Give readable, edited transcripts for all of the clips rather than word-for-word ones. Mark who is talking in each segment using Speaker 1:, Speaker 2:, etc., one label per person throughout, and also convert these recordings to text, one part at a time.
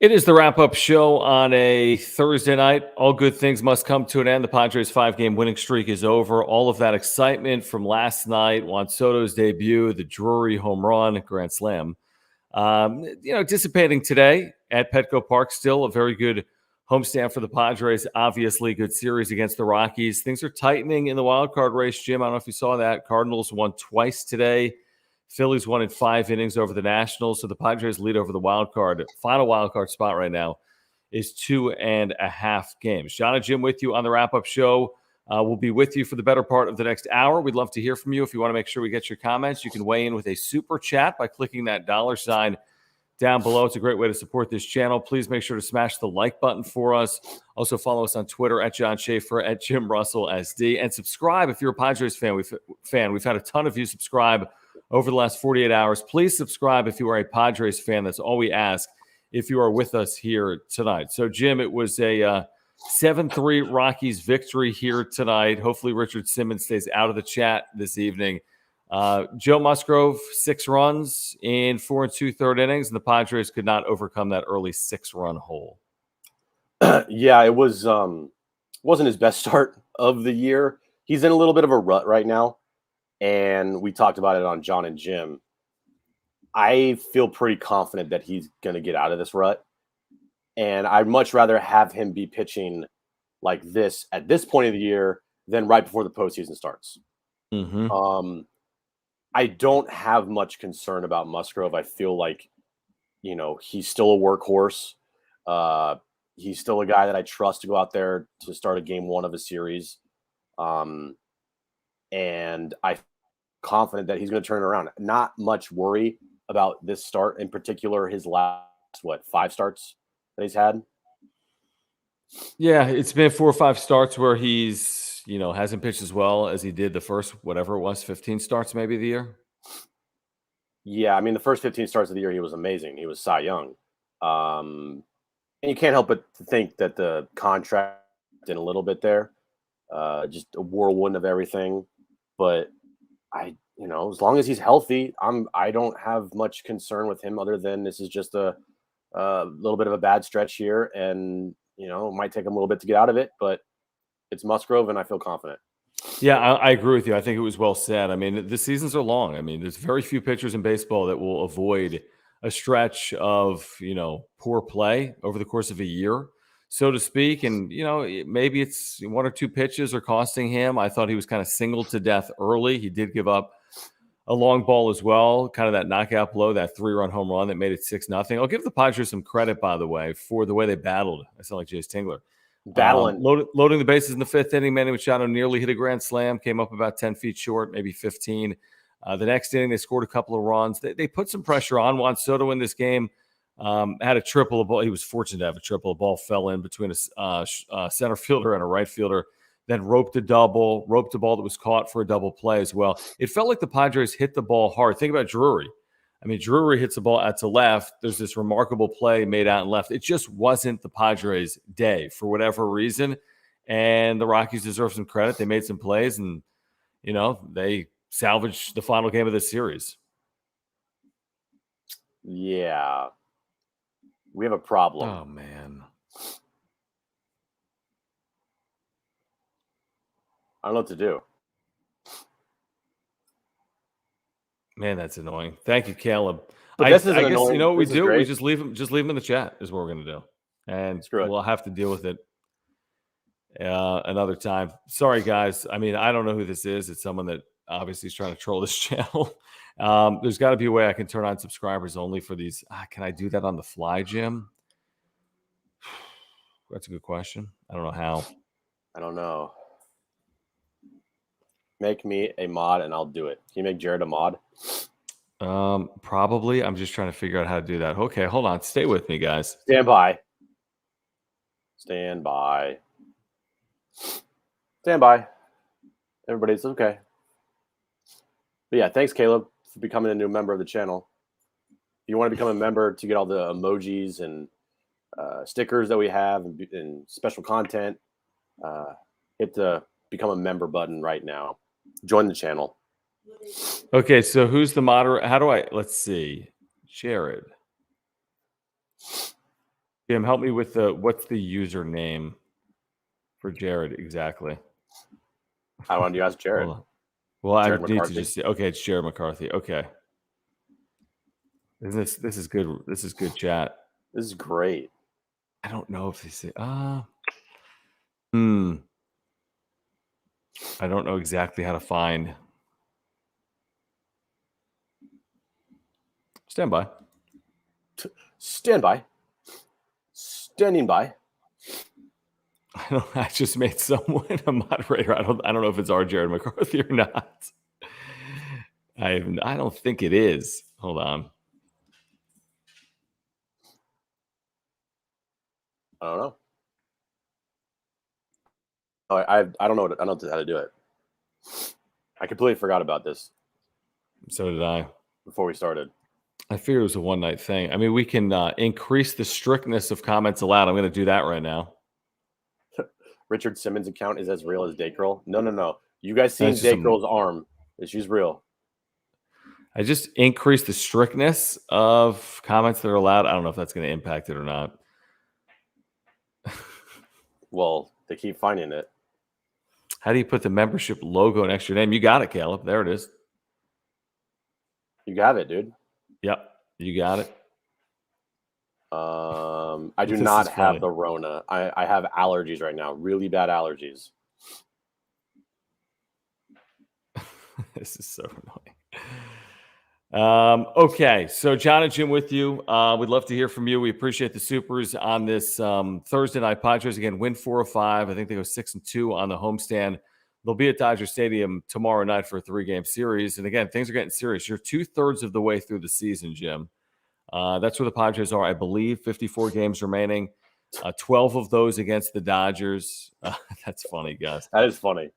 Speaker 1: It is the wrap-up show on a Thursday night. All good things must come to an end. The Padres' 5-game winning streak is over. All of that excitement from last night, Juan Soto's debut, the Drury home run, grand slam, dissipating today at Petco Park. Still a very good homestand for the Padres. Obviously, good series against the Rockies. Things are tightening in the wild card race, Jim. I don't know if you saw that. Cardinals won twice today. Phillies won in 5 innings over the Nationals, so the Padres lead over the wild card. Final wild card spot right now is 2.5 games. John and Jim with you on the wrap-up show. We'll be with you for the better part of the next hour. We'd love to hear from you. If you want to make sure we get your comments, you can weigh in with a super chat by clicking that $ down below. It's a great way to support this channel. Please make sure to smash the like button for us. Also follow us on Twitter at John Schaefer, at Jim Russell SD, and subscribe if you're a Padres fan. We've had a ton of you subscribe over the last 48 hours. Please subscribe if you are a Padres fan. That's all we ask if you are with us here tonight. So, Jim, it was a 7-3 Rockies victory here tonight. Hopefully Richard Simmons stays out of the chat this evening. Joe Musgrove, 6 runs in 4 2/3 innings, and the Padres could not overcome that early 6-run hole.
Speaker 2: Yeah, it wasn't his best start of the year. He's in a little bit of a rut right now. And we talked about it on John and Jim. I feel pretty confident that he's going to get out of this rut. And I'd much rather have him be pitching like this at this point of the year than right before the postseason starts.
Speaker 1: Mm-hmm.
Speaker 2: I don't have much concern about Musgrove. I feel like, he's still a workhorse. He's still a guy that I trust to go out there to start a game 1 of a series. And I'm confident that he's going to turn it around. Not much worry about this start in particular, his last, 5 starts that he's had?
Speaker 1: Yeah, it's been 4 or 5 starts where he's, hasn't pitched as well as he did the first, whatever it was, 15 starts maybe the year.
Speaker 2: Yeah, I mean, the first 15 starts of the year, he was amazing. He was Cy Young. And you can't help but to think that the contract in a little bit there, just a whirlwind of everything. But as long as he's healthy, I don't have much concern with him other than this is just a little bit of a bad stretch here, and it might take him a little bit to get out of it, but it's Musgrove, and I feel confident.
Speaker 1: Yeah, I agree with you. I think it was well said. I mean, the seasons are long. I mean, there's very few pitchers in baseball that will avoid a stretch of poor play over the course of a year, so to speak. And, maybe it's 1 or 2 pitches are costing him. I thought he was kind of singled to death early. He did give up a long ball as well, kind of that knockout blow, that 3-run home run that made it 6-0. I'll give the Padres some credit, by the way, for the way they battled. I sound like Jace Tingler.
Speaker 2: Battling.
Speaker 1: Loading the bases in the 5th inning. Manny Machado nearly hit a grand slam, came up about 10 feet short, maybe 15. The next inning, they scored a couple of runs. They put some pressure on Juan Soto in this game. Had a triple. A ball. He was fortunate to have a triple. A ball fell in between a center fielder and a right fielder. Then roped a ball that was caught for a double play as well. It felt like the Padres hit the ball hard. Think about Drury. I mean, Drury hits the ball out to left. There's this remarkable play made out in left. It just wasn't the Padres' day for whatever reason. And the Rockies deserve some credit. They made some plays, and, they salvaged the final game of the series.
Speaker 2: Yeah. We have a problem.
Speaker 1: Oh, man.
Speaker 2: I don't know what to do.
Speaker 1: Man, that's annoying. Thank you, Caleb.
Speaker 2: But this is
Speaker 1: I guess
Speaker 2: annoying.
Speaker 1: You know what
Speaker 2: this
Speaker 1: we do?
Speaker 2: Great.
Speaker 1: We just leave them in the chat is what we're going to do. And we'll have to deal with it another time. Sorry, guys. I mean, I don't know who this is. It's someone that obviously is trying to troll this channel. There's got to be a way I can turn on subscribers only for these. Can I do that on the fly, Jim? That's a good question. I don't know how.
Speaker 2: I don't know. Make me a mod and I'll do it. Can you make Jared a mod?
Speaker 1: Probably. I'm just trying to figure out how to do that. Okay, hold on. Stay with me, guys.
Speaker 2: Stand by. Stand by. Stand by. Everybody's okay. But yeah, thanks, Caleb, for becoming a new member of the channel. If you want to become a member to get all the emojis and stickers that we have and special content, hit the become a member button right now. Join the channel.
Speaker 1: Okay, so who's the moderator? Let's see. Jared. Jim, help me with what's the username for Jared exactly?
Speaker 2: I wanted to ask Jared.
Speaker 1: Hold on. Well, I
Speaker 2: Jared
Speaker 1: need to
Speaker 2: McCarthy.
Speaker 1: just see. Okay, it's Jared McCarthy. Okay. This is good. This is good chat.
Speaker 2: This is great.
Speaker 1: I don't know if they say I don't know exactly how to find. Stand by.
Speaker 2: Stand by. Standing by.
Speaker 1: I just made someone a moderator. I don't know if it's our Jared McCarthy or not. I don't think it is. Hold on.
Speaker 2: I don't know. Oh, I don't know. I don't know how to do it. I completely forgot about this.
Speaker 1: So did I.
Speaker 2: Before we started.
Speaker 1: I figured it was a one-night thing. I mean, we can increase the strictness of comments allowed. I'm going to do that right now.
Speaker 2: Richard Simmons' account is as real as Date Girl. No. You guys seen Date Girl's arm? She's real.
Speaker 1: I just increased the strictness of comments that are allowed. I don't know if that's going to impact it or not.
Speaker 2: Well, they keep finding it.
Speaker 1: How do you put the membership logo next to your name? You got it, Caleb. There it is.
Speaker 2: You got it, dude.
Speaker 1: Yep, you got it.
Speaker 2: I do not have the Rona. I have allergies right now. Really bad allergies.
Speaker 1: This is so annoying. Okay, so John and Jim with you. We'd love to hear from you. We appreciate the supers on this Thursday night. Padres again win 4-5. I think they go 6-2 on the homestand. They'll be at Dodger Stadium tomorrow night for a 3-game series. And again, things are getting serious. You're 2/3 of the way through the season, Jim. That's where the Padres are, I believe. 54 games remaining. 12 of those against the Dodgers. That's funny, guys.
Speaker 2: That is funny.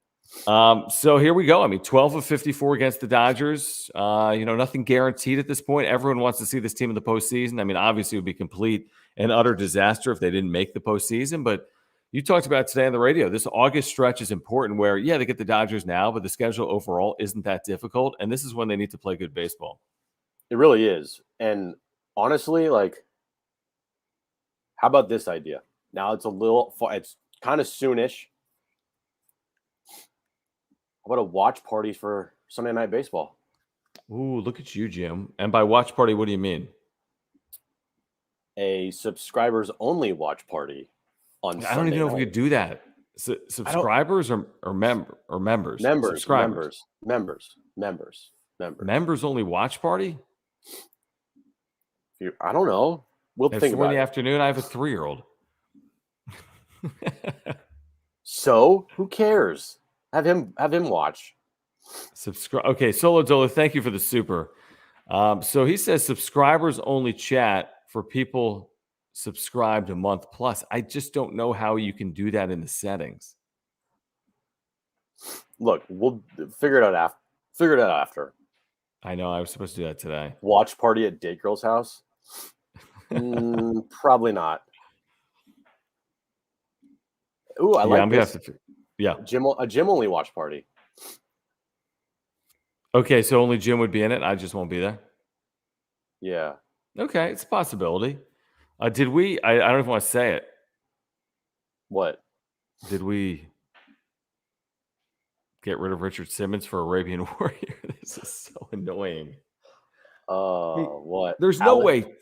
Speaker 1: So here we go. I mean, 12 of 54 against the Dodgers. Nothing guaranteed at this point. Everyone wants to see this team in the postseason. I mean, obviously, it would be complete and utter disaster if they didn't make the postseason. But you talked about it today on the radio. This August stretch is important where, they get the Dodgers now, but the schedule overall isn't that difficult. And this is when they need to play good baseball.
Speaker 2: It really is. And honestly, how about this idea? Now it's it's kind of soonish. How about a watch party for Sunday Night Baseball?
Speaker 1: Ooh, look at you, Jim. And by watch party, what do you mean?
Speaker 2: A subscribers only watch party on Sunday
Speaker 1: I don't even know
Speaker 2: night.
Speaker 1: if we could do that. Subscribers or members? Members only watch party?
Speaker 2: I don't know. We'll think about it.
Speaker 1: In the afternoon, I have a 3-year-old.
Speaker 2: So who cares? Have him watch.
Speaker 1: Subscribe. Okay, Solo Dolo, thank you for the super. So he says subscribers only chat for people subscribed a month plus. I just don't know how you can do that in the settings.
Speaker 2: Look, we'll figure it out after.
Speaker 1: I know. I was supposed to do that today.
Speaker 2: Watch party at Date Girl's house? Probably not. Ooh, I like this. A gym only watch party.
Speaker 1: Okay, so only Jim would be in it. I just won't be there.
Speaker 2: Yeah.
Speaker 1: Okay, it's a possibility. Did we? I don't even want to say it.
Speaker 2: What?
Speaker 1: Did we get rid of Richard Simmons for Arabian Warrior? This is so annoying.
Speaker 2: What?
Speaker 1: There's no way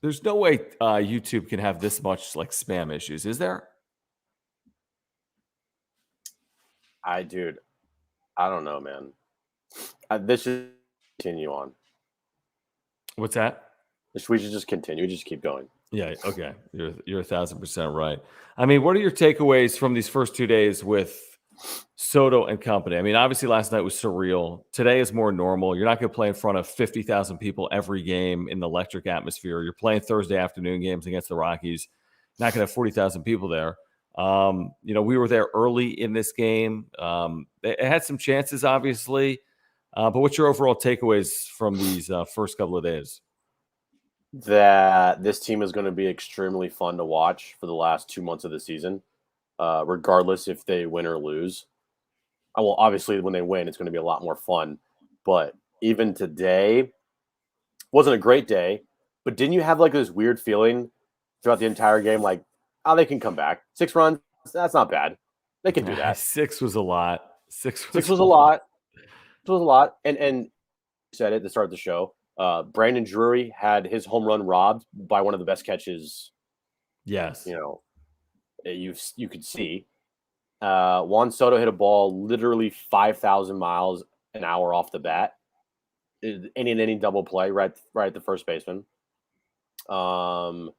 Speaker 1: YouTube can have this much spam issues, is there?
Speaker 2: I don't know, man. This should continue on.
Speaker 1: What's that?
Speaker 2: We should just continue. Just keep going.
Speaker 1: Yeah. Okay. You're 1,000% right. I mean, what are your takeaways from these first 2 days with Soto and company? I mean, obviously last night was surreal. Today is more normal. You're not going to play in front of 50,000 people every game in the electric atmosphere. You're playing Thursday afternoon games against the Rockies. Not going to have 40,000 people there. We were there early in this game. It had some chances, obviously. But what's your overall takeaways from these first couple of days?
Speaker 2: That this team is going to be extremely fun to watch for the last 2 months of the season, regardless if they win or lose. Well, obviously, when they win, it's going to be a lot more fun. But even today wasn't a great day. But didn't you have this weird feeling throughout the entire game, like, oh, they can come back. 6 runs, that's not bad. They can do that.
Speaker 1: 6 was a lot. 6
Speaker 2: was a lot. 6 was a lot. And said it at the start of the show. Brandon Drury had his home run robbed by one of the best catches.
Speaker 1: Yes.
Speaker 2: You could see. Juan Soto hit a ball literally 5,000 miles an hour off the bat. Any double play right at the first baseman. And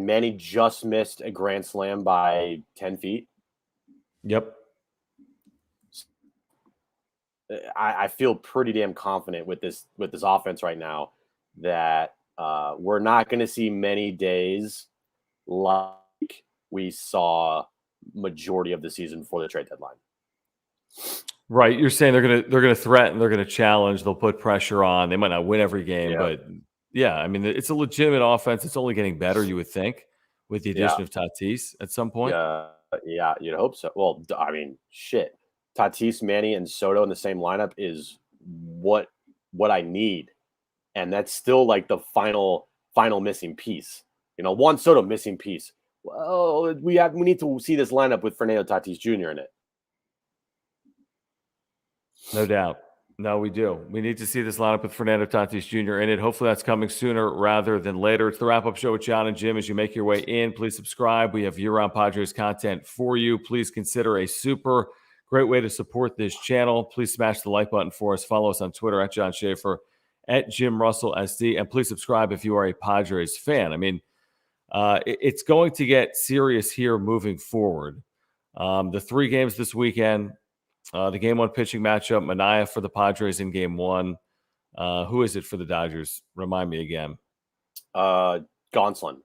Speaker 2: Manny just missed a grand slam by 10 feet.
Speaker 1: Yep.
Speaker 2: I feel pretty damn confident with this offense right now that we're not going to see many days like we saw majority of the season before the trade deadline.
Speaker 1: Right. You're saying they're gonna threaten, they're gonna challenge, they'll put pressure on. They might not win every game, but yeah, I mean, it's a legitimate offense. It's only getting better, you would think, with the addition of Tatis at some point.
Speaker 2: Yeah, you'd hope so. Well, I mean, shit. Tatis, Manny, and Soto in the same lineup is what I need, and that's still like the final missing piece. Juan Soto missing piece. Well, we need to see this lineup with Fernando Tatis Jr. in it.
Speaker 1: No doubt. No, we do. We need to see this lineup with Fernando Tatis Jr. in it. Hopefully that's coming sooner rather than later. It's the wrap-up show with John and Jim. As you make your way in, please subscribe. We have year-round Padres content for you. Please consider a super great way to support this channel. Please smash the like button for us. Follow us on Twitter at John Schaefer, at Jim Russell SD, and please subscribe if you are a Padres fan. I mean, it's going to get serious here moving forward. The 3 games this weekend, the game 1 pitching matchup, Manaea for the Padres in game 1. Who is it for the Dodgers? Remind me again.
Speaker 2: Gonsolin.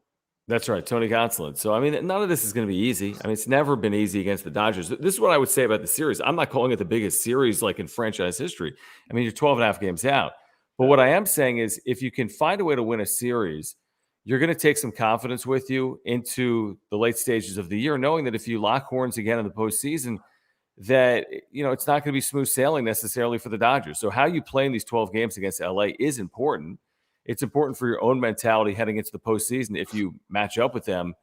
Speaker 1: That's right, Tony Gonsolin. So, I mean, none of this is going to be easy. I mean, it's never been easy against the Dodgers. This is what I would say about the series. I'm not calling it the biggest series like in franchise history. I mean, you're 12 and a half games out. But what I am saying is if you can find a way to win a series, you're going to take some confidence with you into the late stages of the year, knowing that if you lock horns again in the postseason, that, it's not going to be smooth sailing necessarily for the Dodgers. So how you play in these 12 games against LA is important. It's important for your own mentality heading into the postseason if you match up with them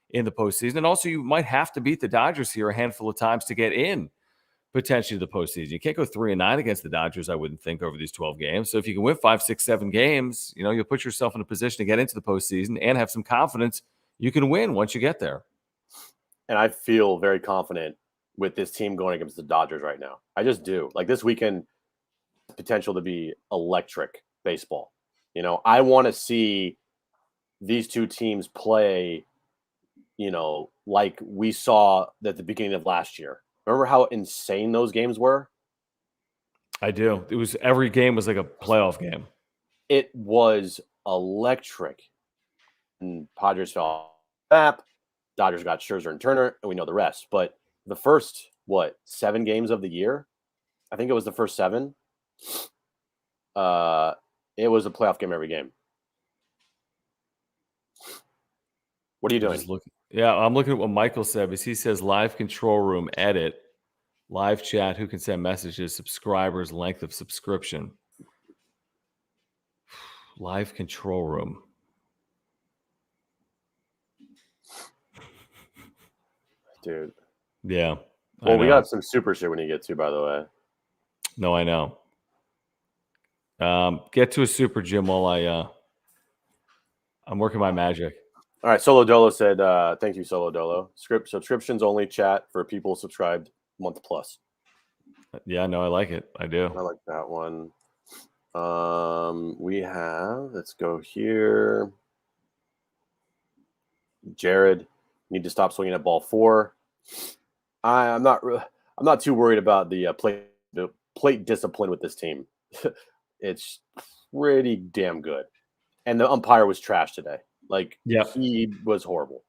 Speaker 1: in the postseason. And also, you might have to beat the Dodgers here a handful of times to get in potentially to the postseason. You can't go 3-9 against the Dodgers, I wouldn't think, over these 12 games. So if you can win 5, 6, 7 games, you'll put yourself in a position to get into the postseason and have some confidence you can win once you get there.
Speaker 2: And I feel very confident with this team going against the Dodgers right now. I just do. Like this weekend, potential to be electric baseball. I want to see these two teams play, like we saw at the beginning of last year. Remember how insane those games were?
Speaker 1: I do. It was every game was like a playoff game.
Speaker 2: It was electric. And Padres fell back. Dodgers got Scherzer and Turner, and we know the rest. But the first, 7 games of the year? I think it was the first 7. It was a playoff game every game. What are you doing?
Speaker 1: I'm looking at what Michael said, because he says live control room, edit, live chat, who can send messages, subscribers, length of subscription. Live control room.
Speaker 2: Dude.
Speaker 1: Yeah.
Speaker 2: Well, we got some super shit when you get to, by the way.
Speaker 1: No, I know. Get to a super, Jim, while I'm working my magic.
Speaker 2: All right, Solo Dolo said, thank you, Solo Dolo. Subscriptions only chat for people subscribed month plus.
Speaker 1: Yeah, no, I like it. I do.
Speaker 2: I like that one. We have, let's go here. Jared, need to stop swinging at ball 4. I'm not too worried about the plate discipline with this team. It's pretty damn good. And the umpire was trash today. He was horrible.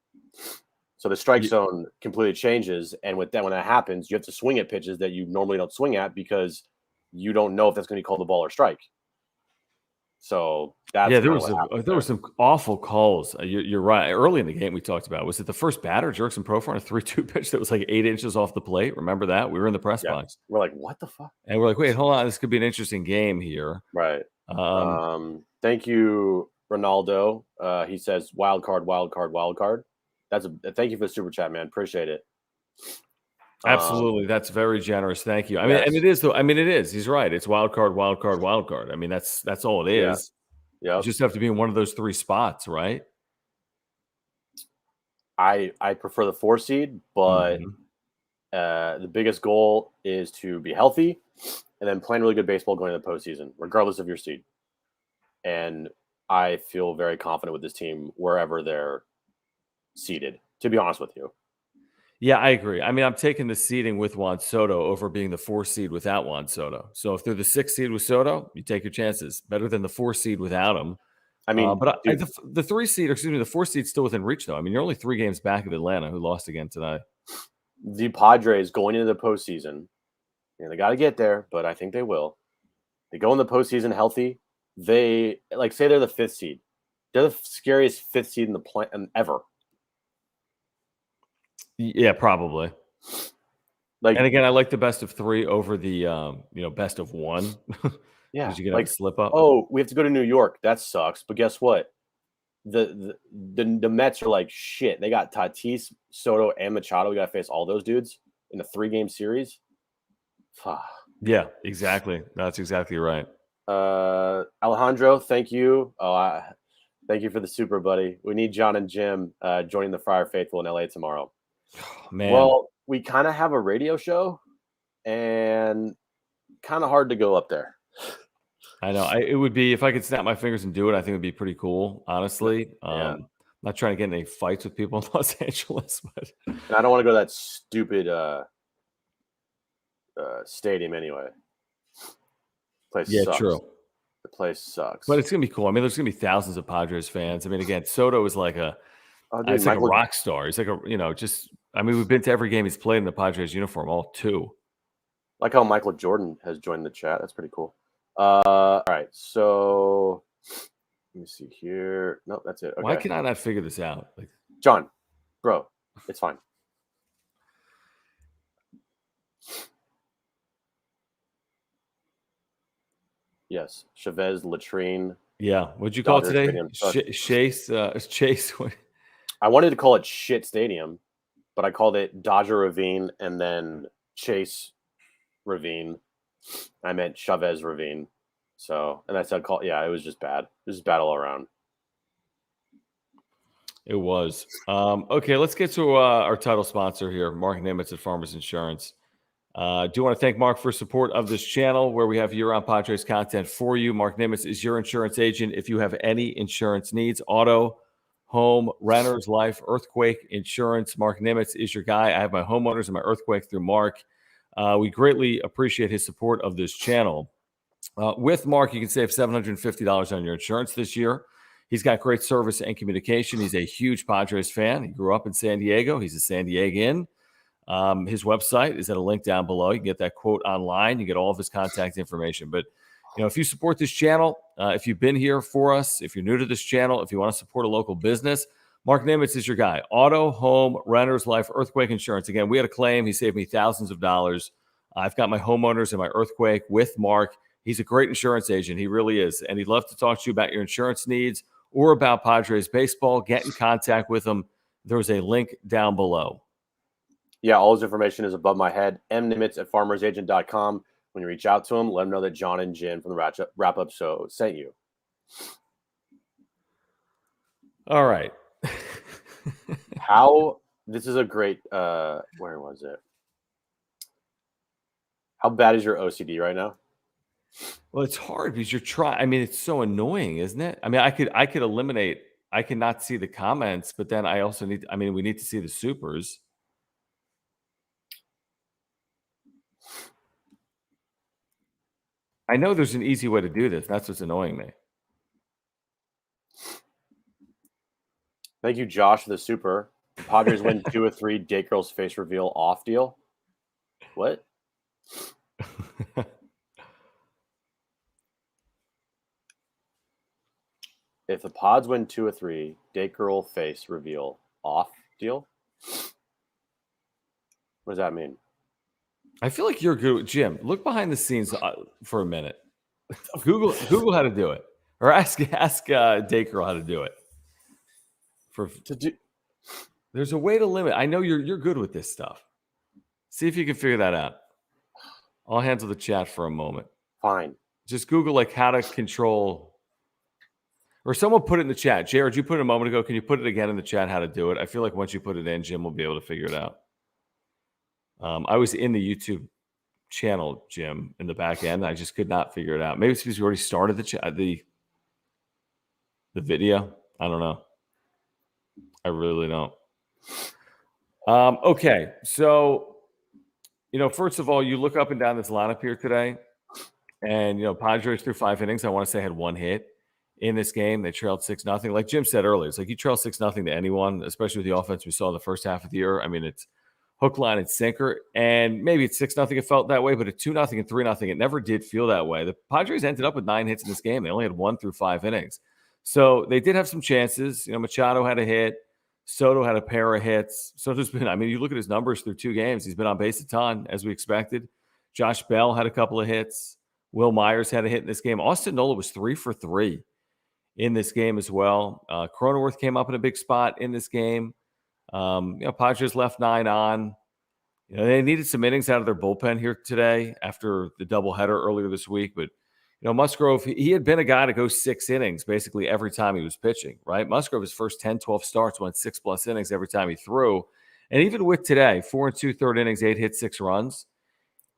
Speaker 2: So the strike zone completely changes. And when that happens, you have to swing at pitches that you normally don't swing at because you don't know if that's going to be called a ball or strike. So that's
Speaker 1: there were some awful calls. You're right. Early in the game, we talked about, was it the first batter, Jerkson Profar, on a 3-2 pitch that was like 8 inches off the plate? Remember that? We were in the press box.
Speaker 2: We're like, what the fuck?
Speaker 1: And we're like, wait, hold on. This could be an interesting game here.
Speaker 2: Right. Thank you, Ronaldo. He says wild card, wild card, wild card. Thank you for the super chat, man. Appreciate it.
Speaker 1: Absolutely, that's very generous. Thank you. I mean,
Speaker 2: yes.
Speaker 1: and it is though. I mean, it is. He's right. It's wild card, wild card, wild card. I mean, that's all it is.
Speaker 2: Yeah.
Speaker 1: You just have to be in one of those 3 spots, right?
Speaker 2: I prefer the 4 seed, but
Speaker 1: Mhm.
Speaker 2: the biggest goal is to be healthy and then playing really good baseball going into the postseason, regardless of your seed. And I feel very confident with this team wherever they're seated, to be honest with you.
Speaker 1: Yeah, I agree. I mean, I'm taking the seeding with Juan Soto over being the 4 seed without Juan Soto. So if they're the 6 seed with Soto, you take your chances. Better than the 4 seed without him.
Speaker 2: I mean,
Speaker 1: the 3 seed, or excuse me, the 4 seed's still within reach, though. I mean, you're only 3 games back of Atlanta, who lost again tonight.
Speaker 2: the Padres going into the postseason, and they got to get there, but I think they will. They go in the postseason healthy. They say they're the 5th seed. They're the scariest 5th seed in the planet ever.
Speaker 1: Yeah, probably. And again, I like the best of 3 over the best of 1.
Speaker 2: Yeah,
Speaker 1: because you can have a slip up.
Speaker 2: Oh, we have to go to New York. That sucks. But guess what? The Mets are like shit. They got Tatis, Soto, and Machado. We got to face all those dudes in a 3-game series.
Speaker 1: Yeah, exactly. That's exactly right.
Speaker 2: Alejandro, thank you. Thank you for the super, buddy. We need John and Jim joining the Friar Faithful in LA tomorrow.
Speaker 1: Man.
Speaker 2: Well, we kind of have a radio show, and kind of hard to go up there.
Speaker 1: I know. It would be, if I could snap my fingers and do it, I think it would be pretty cool, honestly.
Speaker 2: Yeah.
Speaker 1: Not trying to get in any fights with people in Los Angeles, but
Speaker 2: and I don't want to go to that stupid stadium anyway. Place sucks. True. The place sucks.
Speaker 1: But it's gonna be cool. I mean, there's gonna be thousands of Padres fans. I mean, again, Soto is like a like a rock star. He's like we've been to every game he's played in the Padres uniform, all 2.
Speaker 2: Like how Michael Jordan has joined the chat. That's pretty cool. All right, so let me see here. No, that's it. Okay.
Speaker 1: Why can I not figure this out?
Speaker 2: John, bro, it's fine. Yes, Chavez Latrine.
Speaker 1: Yeah, what'd you call it today? Chase. Chase.
Speaker 2: I wanted to call it Shit Stadium, but I called it Dodger Ravine and then Chase Ravine. I meant Chavez Ravine. So, and I said, it was just bad. It was bad all around.
Speaker 1: It was. Okay, let's get to our title sponsor here, Mark Nimitz at Farmers Insurance. Do want to thank Mark for support of this channel, where we have year-round Padres content for you. Mark Nimitz is your insurance agent. If you have any insurance needs, auto, home, renters, life, earthquake insurance, Mark Nimitz is your guy. I have my homeowners and my earthquake through Mark. We greatly appreciate his support of this channel. With Mark, you can save $750 on your insurance this year. He's got great service and communication. He's a huge Padres fan. He grew up in San Diego. He's a San Diegan. His website is at a link down below. You can get that quote online. You get all of his contact information. But, if you support this channel, if you've been here for us, if you're new to this channel, if you want to support a local business, Mark Nimitz is your guy. Auto, home, renters, life, earthquake insurance. Again, we had a claim. He saved me thousands of dollars. I've got my homeowners and my earthquake with Mark. He's a great insurance agent. He really is. And he'd love to talk to you about your insurance needs or about Padres baseball. Get in contact with him. There's a link down below.
Speaker 2: Yeah, all his information is above my head. mnimitz@farmersagent.com. When you reach out to him, let him know that John and Jen from the wrap-up show sent you.
Speaker 1: All right.
Speaker 2: This is a great, where was it? How bad is your OCD right now?
Speaker 1: Well, it's hard because you're trying. I mean, it's so annoying, isn't it? I mean, I could eliminate. I cannot see the comments, but then I also need. I mean, we need to see the supers. I know there's an easy way to do this. That's what's annoying me.
Speaker 2: Thank you, Josh, for the super. The Padres win 2 or 3. Date girl's face reveal off deal. What? If the Pods win 2 or 3, date girl face reveal off deal. What does that mean?
Speaker 1: I feel like you're good, Jim. Look behind the scenes for a minute. Google how to do it. Or ask Dacre how to do it. There's a way to limit. I know you're good with this stuff. See if you can figure that out. I'll handle the chat for a moment.
Speaker 2: Fine.
Speaker 1: Just Google like how to control, or someone put it in the chat. Jared, you put it a moment ago. Can you put it again in the chat how to do it? I feel like once you put it in, Jim will be able to figure it out. I was in the YouTube channel, Jim, in the back end. I just could not figure it out. Maybe it's because we already started the video. I don't know. I really don't. Okay, so first of all, you look up and down this lineup here today, and Padres through 5 innings, I want to say had 1 hit in this game. They trailed 6-0. Like Jim said earlier, it's like you trail 6-0 to anyone, especially with the offense we saw in the first half of the year. I mean, it's hook, line, and sinker, and maybe it's 6-0. It felt that way, but at 2-0 and 3-0, it never did feel that way. The Padres ended up with 9 hits in this game. They only had 1 through 5 innings, so they did have some chances. Machado had a hit. Soto had a pair of hits. Soto's been, you look at his numbers through 2 games. He's been on base a ton, as we expected. Josh Bell had a couple of hits. Will Myers had a hit in this game. Austin Nola was 3 for 3 in this game as well. Cronenworth came up in a big spot in this game. Padres left 9 on. They needed some innings out of their bullpen here today after the doubleheader earlier this week. But, Musgrove, he had been a guy to go 6 innings basically every time he was pitching, right? Musgrove, his first 10, 12 starts, went 6+ innings every time he threw. And even with today, 4 2/3 innings, 8 hits, 6 runs,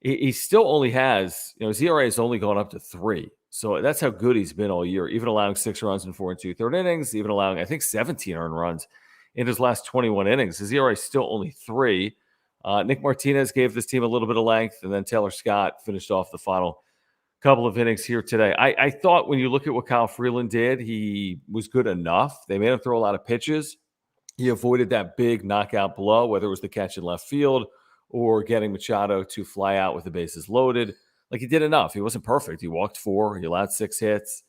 Speaker 1: he still only has, his ERA has only gone up to 3. So that's how good he's been all year, even allowing 6 runs in 4 2/3 innings, even allowing, I think, 17 earned runs in his last 21 innings. His ERA is still only 3. Nick Martinez gave this team a little bit of length, and then Taylor Scott finished off the final couple of innings here today. I thought when you look at what Kyle Freeland did, he was good enough. They made him throw a lot of pitches. He avoided that big knockout blow, whether it was the catch in left field or getting Machado to fly out with the bases loaded. Like, he did enough. He wasn't perfect. He walked 4. He allowed 6 hits.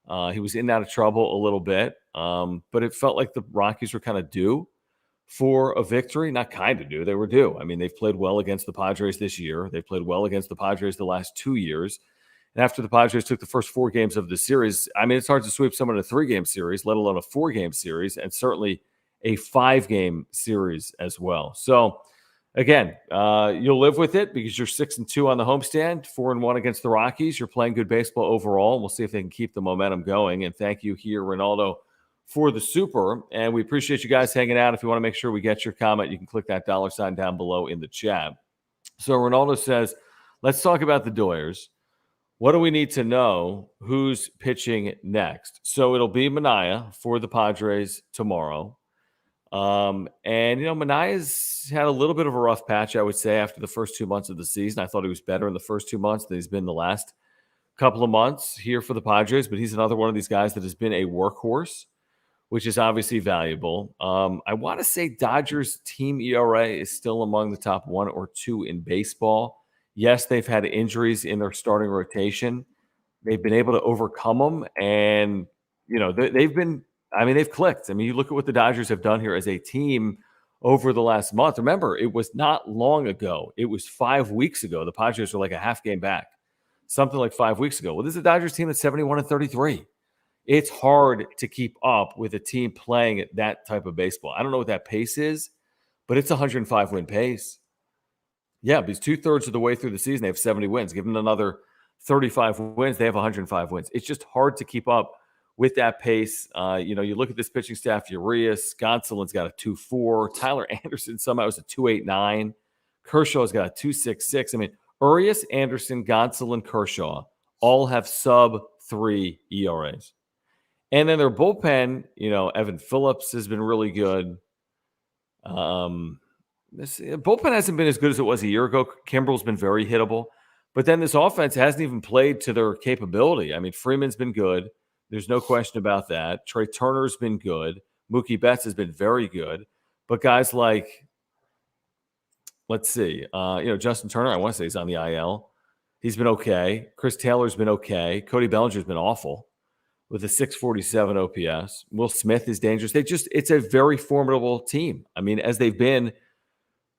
Speaker 1: He was in and out of trouble a little bit. But it felt like the Rockies were kind of due for a victory. Not kind of due. They were due. They've played well against the Padres this year. They've played well against the Padres the last 2 years. And after the Padres took the first 4 games of the series, it's hard to sweep someone in a 3-game series, let alone a 4-game series, and certainly a 5-game series as well. So, again, you'll live with it because you're 6-2 on the homestand, 4-1 against the Rockies. You're playing good baseball overall. We'll see if they can keep the momentum going. And thank you here, Ronaldo, for the super. And we appreciate you guys hanging out. If you want to make sure we get your comment, you can click that $ down below in the chat. So Ronaldo says, let's talk about the Doyers. What do we need to know? Who's pitching next? So it'll be Minaya for the Padres tomorrow. Manaya's had a little bit of a rough patch, I would say, after the first 2 months of the season. I thought he was better in the first 2 months than he's been the last couple of months here for the Padres, but he's another one of these guys that has been a workhorse, which is obviously valuable. I want to say Dodgers team ERA is still among the top 1 or 2 in baseball. Yes, they've had injuries in their starting rotation. They've been able to overcome them, and they've been. They've clicked. You look at what the Dodgers have done here as a team over the last month. Remember, it was not long ago. It was 5 weeks ago. The Padres were like a half game back, something like 5 weeks ago. Well, this is a Dodgers team that's 71-33. It's hard to keep up with a team playing at that type of baseball. I don't know what that pace is, but it's a 105-win pace. Yeah, because 2/3 of the way through the season, they have 70 wins. Give them another 35 wins, they have 105 wins. It's just hard to keep up with that pace. You look at this pitching staff, Urias, Gonsolin's got a 2.4. Tyler Anderson somehow is a 2.89. Kershaw's got a 2.66. Urias, Anderson, Gonsolin, Kershaw all have sub-3 ERAs. And then their bullpen, Evan Phillips has been really good. This bullpen hasn't been as good as it was a year ago. Kimbrel's been very hittable. But then this offense hasn't even played to their capability. Freeman's been good. There's no question about that. Trey Turner's been good. Mookie Betts has been very good. But guys like, let's see, Justin Turner, I want to say he's on the IL. He's been okay. Chris Taylor's been okay. Cody Bellinger's been awful with a 647 OPS. Will Smith is dangerous. It's a very formidable team. As they've been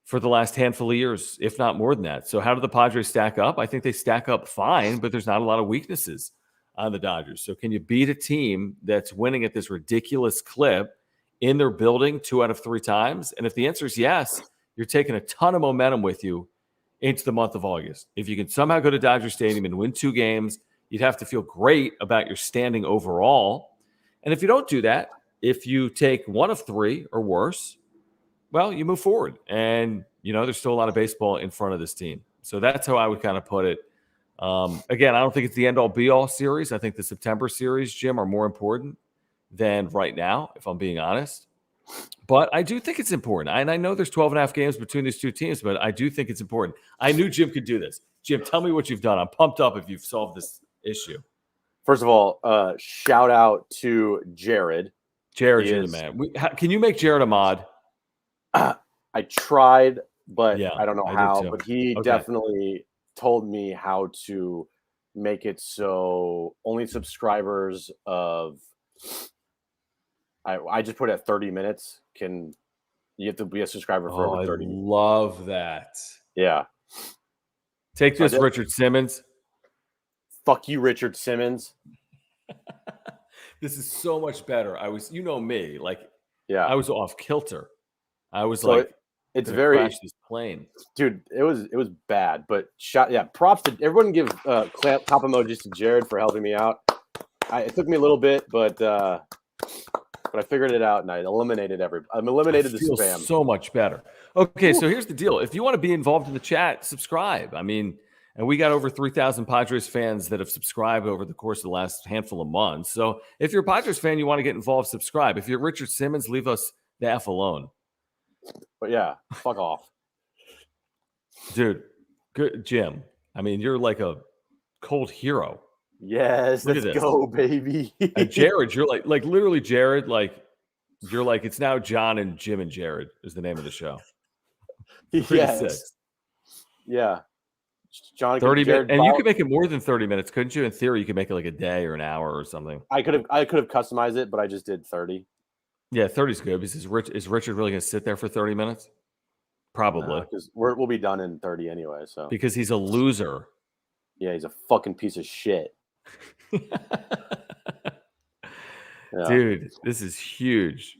Speaker 1: for the last handful of years, if not more than that. So how do the Padres stack up? I think they stack up fine, but there's not a lot of weaknesses on the Dodgers. So can you beat a team that's winning at this ridiculous clip in their building 2 out of 3 times? And if the answer is yes, you're taking a ton of momentum with you into the month of August. If you can somehow go to Dodger Stadium and win 2 games, you'd have to feel great about your standing overall. And if you don't do that, if you take 1 of 3 or worse, well, you move forward. And, there's still a lot of baseball in front of this team. So that's how I would kind of put it. Again, I don't think it's the end-all be-all series. I think the September series, Jim, are more important than right now, if I'm being honest. But I do think it's important. And I know there's 12 and a half games between these 2 teams, but I do think it's important. I knew Jim could do this. Jim, tell me what you've done. I'm pumped up if you've solved this issue.
Speaker 2: First of all, shout out to Jared.
Speaker 1: Jared's in the man. Can you make Jared a mod?
Speaker 2: I tried, but
Speaker 1: Yeah,
Speaker 2: I don't know
Speaker 1: I
Speaker 2: how.
Speaker 1: did too.
Speaker 2: But he definitely told me how to make it so only subscribers of I just put it at 30 minutes. You have to be a subscriber for over 30 minutes.
Speaker 1: I love that.
Speaker 2: Yeah.
Speaker 1: Take this, Richard Simmons.
Speaker 2: Fuck you, Richard Simmons.
Speaker 1: This is so much better. I was, me,
Speaker 2: yeah,
Speaker 1: I was off kilter. I was
Speaker 2: it's very
Speaker 1: crash this plane,
Speaker 2: dude. It was bad, but props to everyone. Give clap top emojis to Jared for helping me out. It took me a little bit, but I figured it out and I eliminated the spam.
Speaker 1: So much better. Okay, so here's the deal. If you want to be involved in the chat, subscribe. I mean, and we got over 3,000 Padres fans that have subscribed over the course of the last handful of months. So if you're a Padres fan, you want to get involved, subscribe. If you're Richard Simmons, leave us the F alone.
Speaker 2: But yeah, fuck off.
Speaker 1: Dude, good Jim. I mean, you're like a cold hero.
Speaker 2: Yes, let's go, baby.
Speaker 1: And Jared, you're like literally Jared, you're like, it's now John and Jim and Jared is the name of the show.
Speaker 2: Yes. Yeah. John
Speaker 1: 30 minutes, and you could make it more than 30 minutes, couldn't you? In theory, you could make it like a day or an hour or something.
Speaker 2: I could have customized it, but I just did 30.
Speaker 1: Yeah, 30 is good. Because is Richard really going to sit there for 30 minutes? Probably.
Speaker 2: Because we'll be done in 30 anyway. So
Speaker 1: because he's a loser.
Speaker 2: Yeah, he's a fucking piece of shit.
Speaker 1: Dude, this is huge.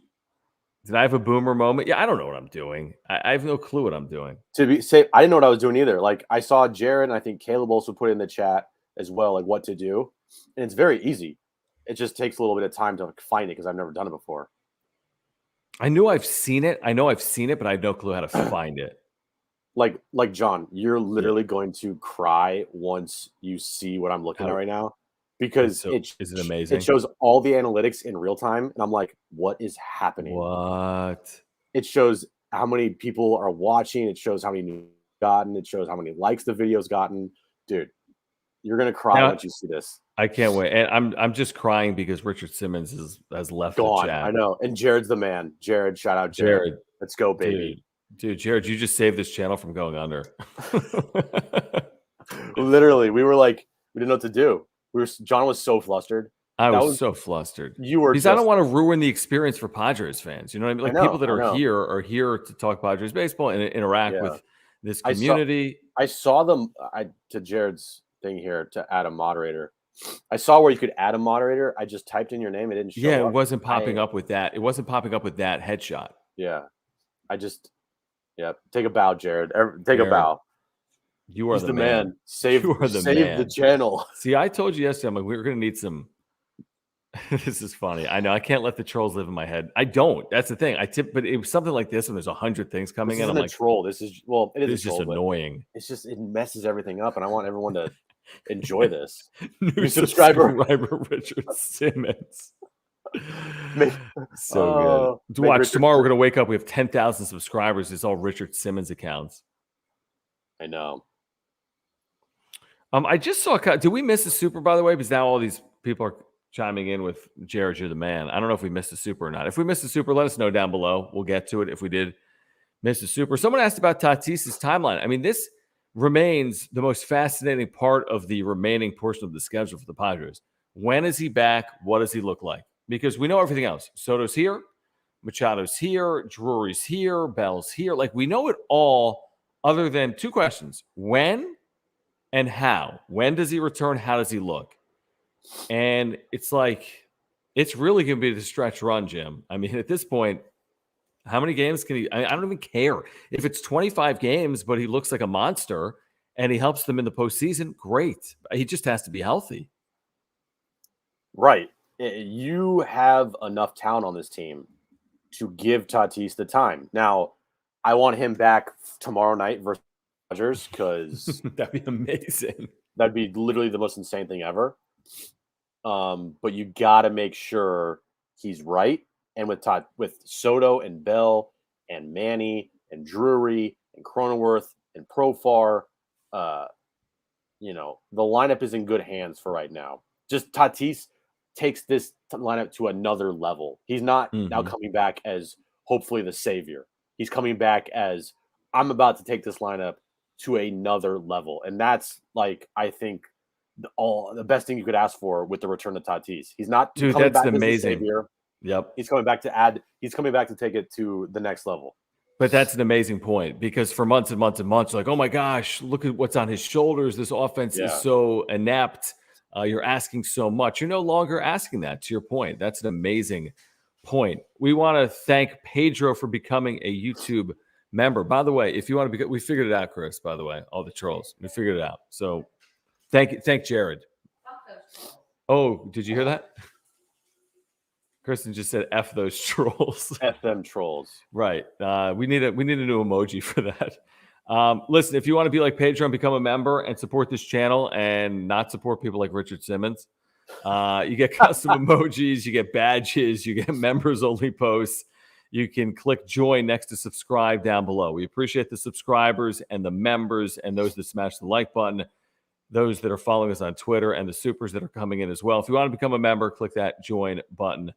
Speaker 1: Did I have a boomer moment? Yeah, I don't know what I'm doing. I have no clue what I'm doing.
Speaker 2: To be safe, I didn't know what I was doing either. Like I saw Jared and I think Caleb also put it in the chat as well, like what to do. And it's very easy. It just takes a little bit of time to find it because I've never done it before.
Speaker 1: I know I've seen it, but I have no clue how to find it.
Speaker 2: Like John, you're literally going to cry once you see what I'm looking at right now. Because
Speaker 1: is it amazing?
Speaker 2: It shows all the analytics in real time, and I'm like, what is happening?
Speaker 1: What?
Speaker 2: It shows how many people are watching. It shows how many gotten. It shows how many likes the video's gotten. Dude, you're gonna cry once you see this.
Speaker 1: I can't wait, and I'm just crying because Richard Simmons has left the chat.
Speaker 2: I know, and Jared's the man. Jared, shout out Jared. Let's go, baby.
Speaker 1: Dude, Jared, you just saved this channel from going under.
Speaker 2: Literally, we were like, we didn't know what to do. John was so flustered.
Speaker 1: I was so flustered.
Speaker 2: You were
Speaker 1: because I don't want to ruin the experience for Padres fans. You know what I mean? Like people that are here to talk Padres baseball and interact with this community.
Speaker 2: I saw them. To Jared's thing here to add a moderator. I saw where you could add a moderator. I just typed in your name. It didn't show up.
Speaker 1: Yeah, it wasn't popping up with that. It wasn't popping up with that headshot.
Speaker 2: Yeah, take a bow, Jared. Take a bow.
Speaker 1: You are
Speaker 2: the man. Save the channel.
Speaker 1: See, I told you yesterday, I'm like, we're going to need some. This is funny. I know I can't let the trolls live in my head. I don't. That's the thing. But it was something like this, and there's 100 things coming in. I'm like,
Speaker 2: troll. It is
Speaker 1: just annoying.
Speaker 2: It's just it messes everything up, and I want everyone to enjoy this.
Speaker 1: New subscriber Richard Simmons. So good. To watch tomorrow, we're going to wake up. We have 10,000 subscribers. It's all Richard Simmons accounts.
Speaker 2: I know.
Speaker 1: I just saw. Did we miss the Super, by the way? Because now all these people are chiming in with Jared, you're the man. I don't know if we missed the Super or not. If we missed the Super, let us know down below. We'll get to it if we did miss the Super. Someone asked about Tatis's timeline. I mean, this remains the most fascinating part of the remaining portion of the schedule for the Padres. When is he back? What does he look like? Because we know everything else. Soto's here. Machado's here. Drury's here. Bell's here. Like, we know it all other than 2 questions. When? And how? When does he return? How does he look? And it's like, it's really going to be the stretch run, Jim. I mean, at this point, how many games can he? I don't even care if it's 25 games, but he looks like a monster and he helps them in the postseason. Great. He just has to be healthy.
Speaker 2: Right. You have enough talent on this team to give Tatis the time. Now, I want him back tomorrow night versus Dodgers because
Speaker 1: that'd be amazing.
Speaker 2: That'd be literally the most insane thing ever. But you got to make sure he's right. And with Soto and Bell and Manny and Drury and Cronenworth and Profar, the lineup is in good hands for right now. Just Tatis takes this lineup to another level. He's not now coming back as hopefully the savior. He's coming back as I'm about to take this lineup to another level. And that's I think the best thing you could ask for with the return of Tatis. He's not coming back
Speaker 1: amazing.
Speaker 2: As a savior.
Speaker 1: Yep.
Speaker 2: He's coming back to take it to the next level.
Speaker 1: But that's an amazing point because for months and months and months, like, oh my gosh, look at what's on his shoulders. This offense is so inept. You're asking so much. You're no longer asking that, to your point. That's an amazing point. We want to thank Pedro for becoming a YouTube member. By the way, if you want to we figured it out, Chris, by the way, all the trolls. We figured it out. So thank Jared. Oh, did you hear that? Kristen just said F those trolls.
Speaker 2: F them trolls.
Speaker 1: Right. We need a new emoji for that. Listen, if you want to be like Pedro and become a member and support this channel and not support people like Richard Simmons, you get custom emojis, you get badges, you get members only posts. You can click join next to subscribe down below. We appreciate the subscribers and the members and those that smash the like button, those that are following us on Twitter, and the supers that are coming in as well. If you want to become a member, click that join button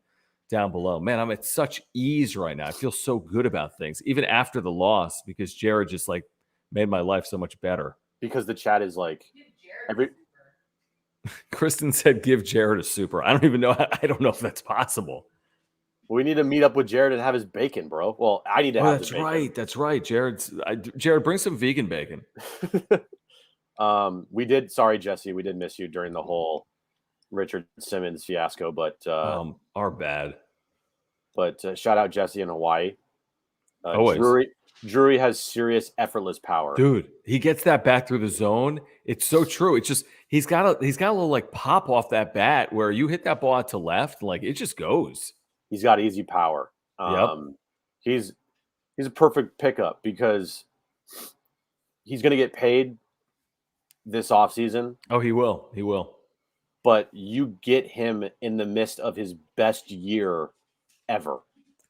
Speaker 1: down below. Man, I'm at such ease right now. I feel so good about things, even after the loss, because Jared just made my life so much better.
Speaker 2: Because the chat is
Speaker 1: Kristen said, give Jared a super. I don't even know. I don't know if that's possible.
Speaker 2: We need to meet up with Jared and have his bacon, bro. Well, I need to have his bacon.
Speaker 1: That's right. Jared, bring some vegan bacon.
Speaker 2: Sorry, Jesse, we did miss you during the whole Richard Simmons fiasco, but
Speaker 1: our bad.
Speaker 2: But shout out Jesse in Hawaii.
Speaker 1: Always.
Speaker 2: Drury has serious effortless power.
Speaker 1: Dude, he gets that bat through the zone. It's so true. It's just he's got a little pop off that bat where you hit that ball out to left, it just goes.
Speaker 2: He's got easy power. He's a perfect pickup because he's going to get paid this offseason.
Speaker 1: Oh, he will. He will.
Speaker 2: But you get him in the midst of his best year ever.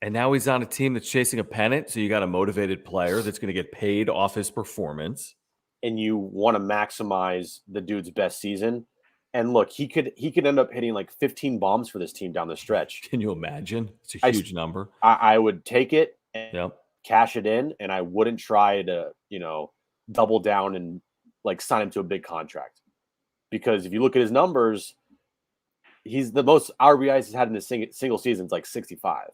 Speaker 1: And now he's on a team that's chasing a pennant, so you got a motivated player that's going to get paid off his performance.
Speaker 2: And you want to maximize the dude's best season. And look, he could end up hitting 15 bombs for this team down the stretch.
Speaker 1: Can you imagine? It's a huge number.
Speaker 2: I would take it and cash it in, and I wouldn't try to, double down and sign him to a big contract. Because if you look at his numbers, he's the most RBIs he's had in a single season is 65.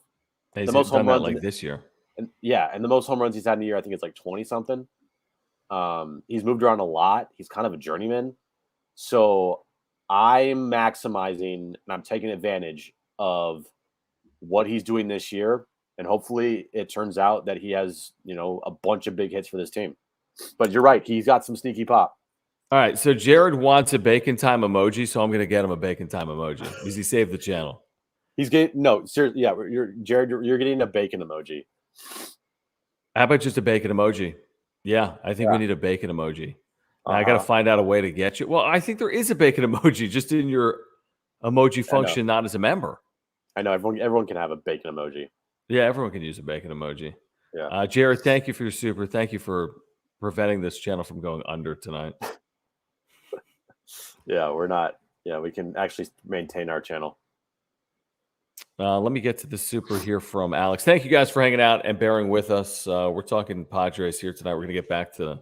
Speaker 1: He's
Speaker 2: the most home runs
Speaker 1: this year.
Speaker 2: And the most home runs he's had in a year, I think it's 20 something. He's moved around a lot. He's kind of a journeyman. So I'm maximizing and I'm taking advantage of what he's doing this year. And hopefully it turns out that he has, a bunch of big hits for this team. But you're right. He's got some sneaky pop.
Speaker 1: All right. So Jared wants a bacon time emoji. So I'm going to get him a bacon time emoji because he saved the channel.
Speaker 2: He's getting seriously. Yeah. Jared, you're getting a bacon emoji.
Speaker 1: How about just a bacon emoji? Yeah. I think we need a bacon emoji. I got to find out a way to get you. Well, I think there is a bacon emoji just in your emoji function, not as a member.
Speaker 2: I know everyone can have a bacon emoji.
Speaker 1: Yeah, everyone can use a bacon emoji.
Speaker 2: Yeah.
Speaker 1: Jared, thank you for your super. Thank you for preventing this channel from going under tonight.
Speaker 2: Yeah, we're not. Yeah, we can actually maintain our channel.
Speaker 1: Let me get to the super here from Alex. Thank you guys for hanging out and bearing with us. We're talking Padres here tonight. We're going to get back to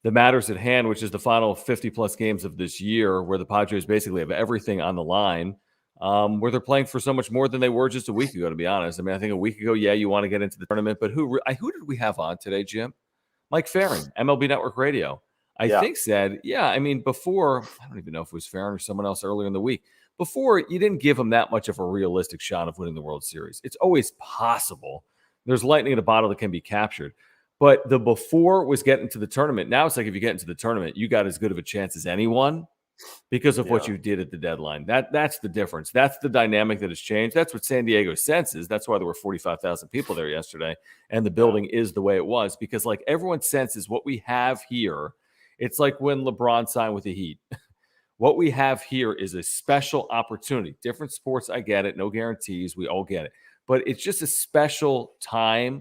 Speaker 1: the matters at hand, which is the final 50-plus games of this year, where the Padres basically have everything on the line, where they're playing for so much more than they were just a week ago, to be honest. I mean, I think a week ago, you want to get into the tournament, but who did we have on today, Jim? Mike Farron, MLB Network Radio. I think said, yeah, I mean, before, I don't even know if it was Farron or someone else earlier in the week, before you didn't give him that much of a realistic shot of winning the World Series. It's always possible. There's lightning in a bottle that can be captured. But the before was getting to the tournament. Now it's like if you get into the tournament, you got as good of a chance as anyone because of what you did at the deadline. That's the difference. That's the dynamic that has changed. That's what San Diego senses. That's why there were 45,000 people there yesterday, and the building is the way it was because, like, everyone senses what we have here. It's like when LeBron signed with the Heat. What we have here is a special opportunity. Different sports, I get it. No guarantees. We all get it. But it's just a special time,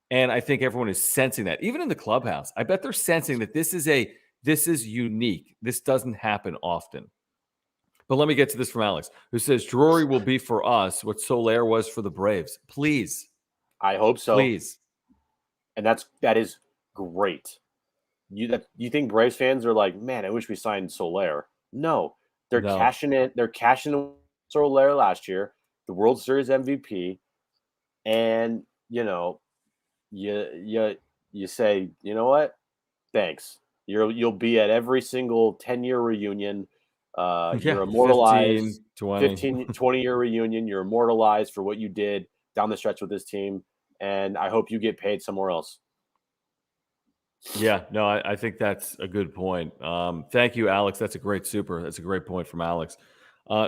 Speaker 1: and I think everyone is sensing that. Even in the clubhouse, I bet they're sensing that this is unique. This doesn't happen often. But let me get to this from Alex, who says Drury will be for us what Soler was for the Braves. Please.
Speaker 2: I hope so.
Speaker 1: Please.
Speaker 2: And that is great. You think Braves fans are like, man, I wish we signed Soler. No. They're cashing in. They're cashing in Soler last year, the World Series MVP. And, you say, you know what? Thanks. You'll be at every single 10-year reunion. You're immortalized. 20-year reunion. You're immortalized for what you did down the stretch with this team. And I hope you get paid somewhere else.
Speaker 1: Yeah, no, I think that's a good point. Thank you, Alex. That's a great super. That's a great point from Alex.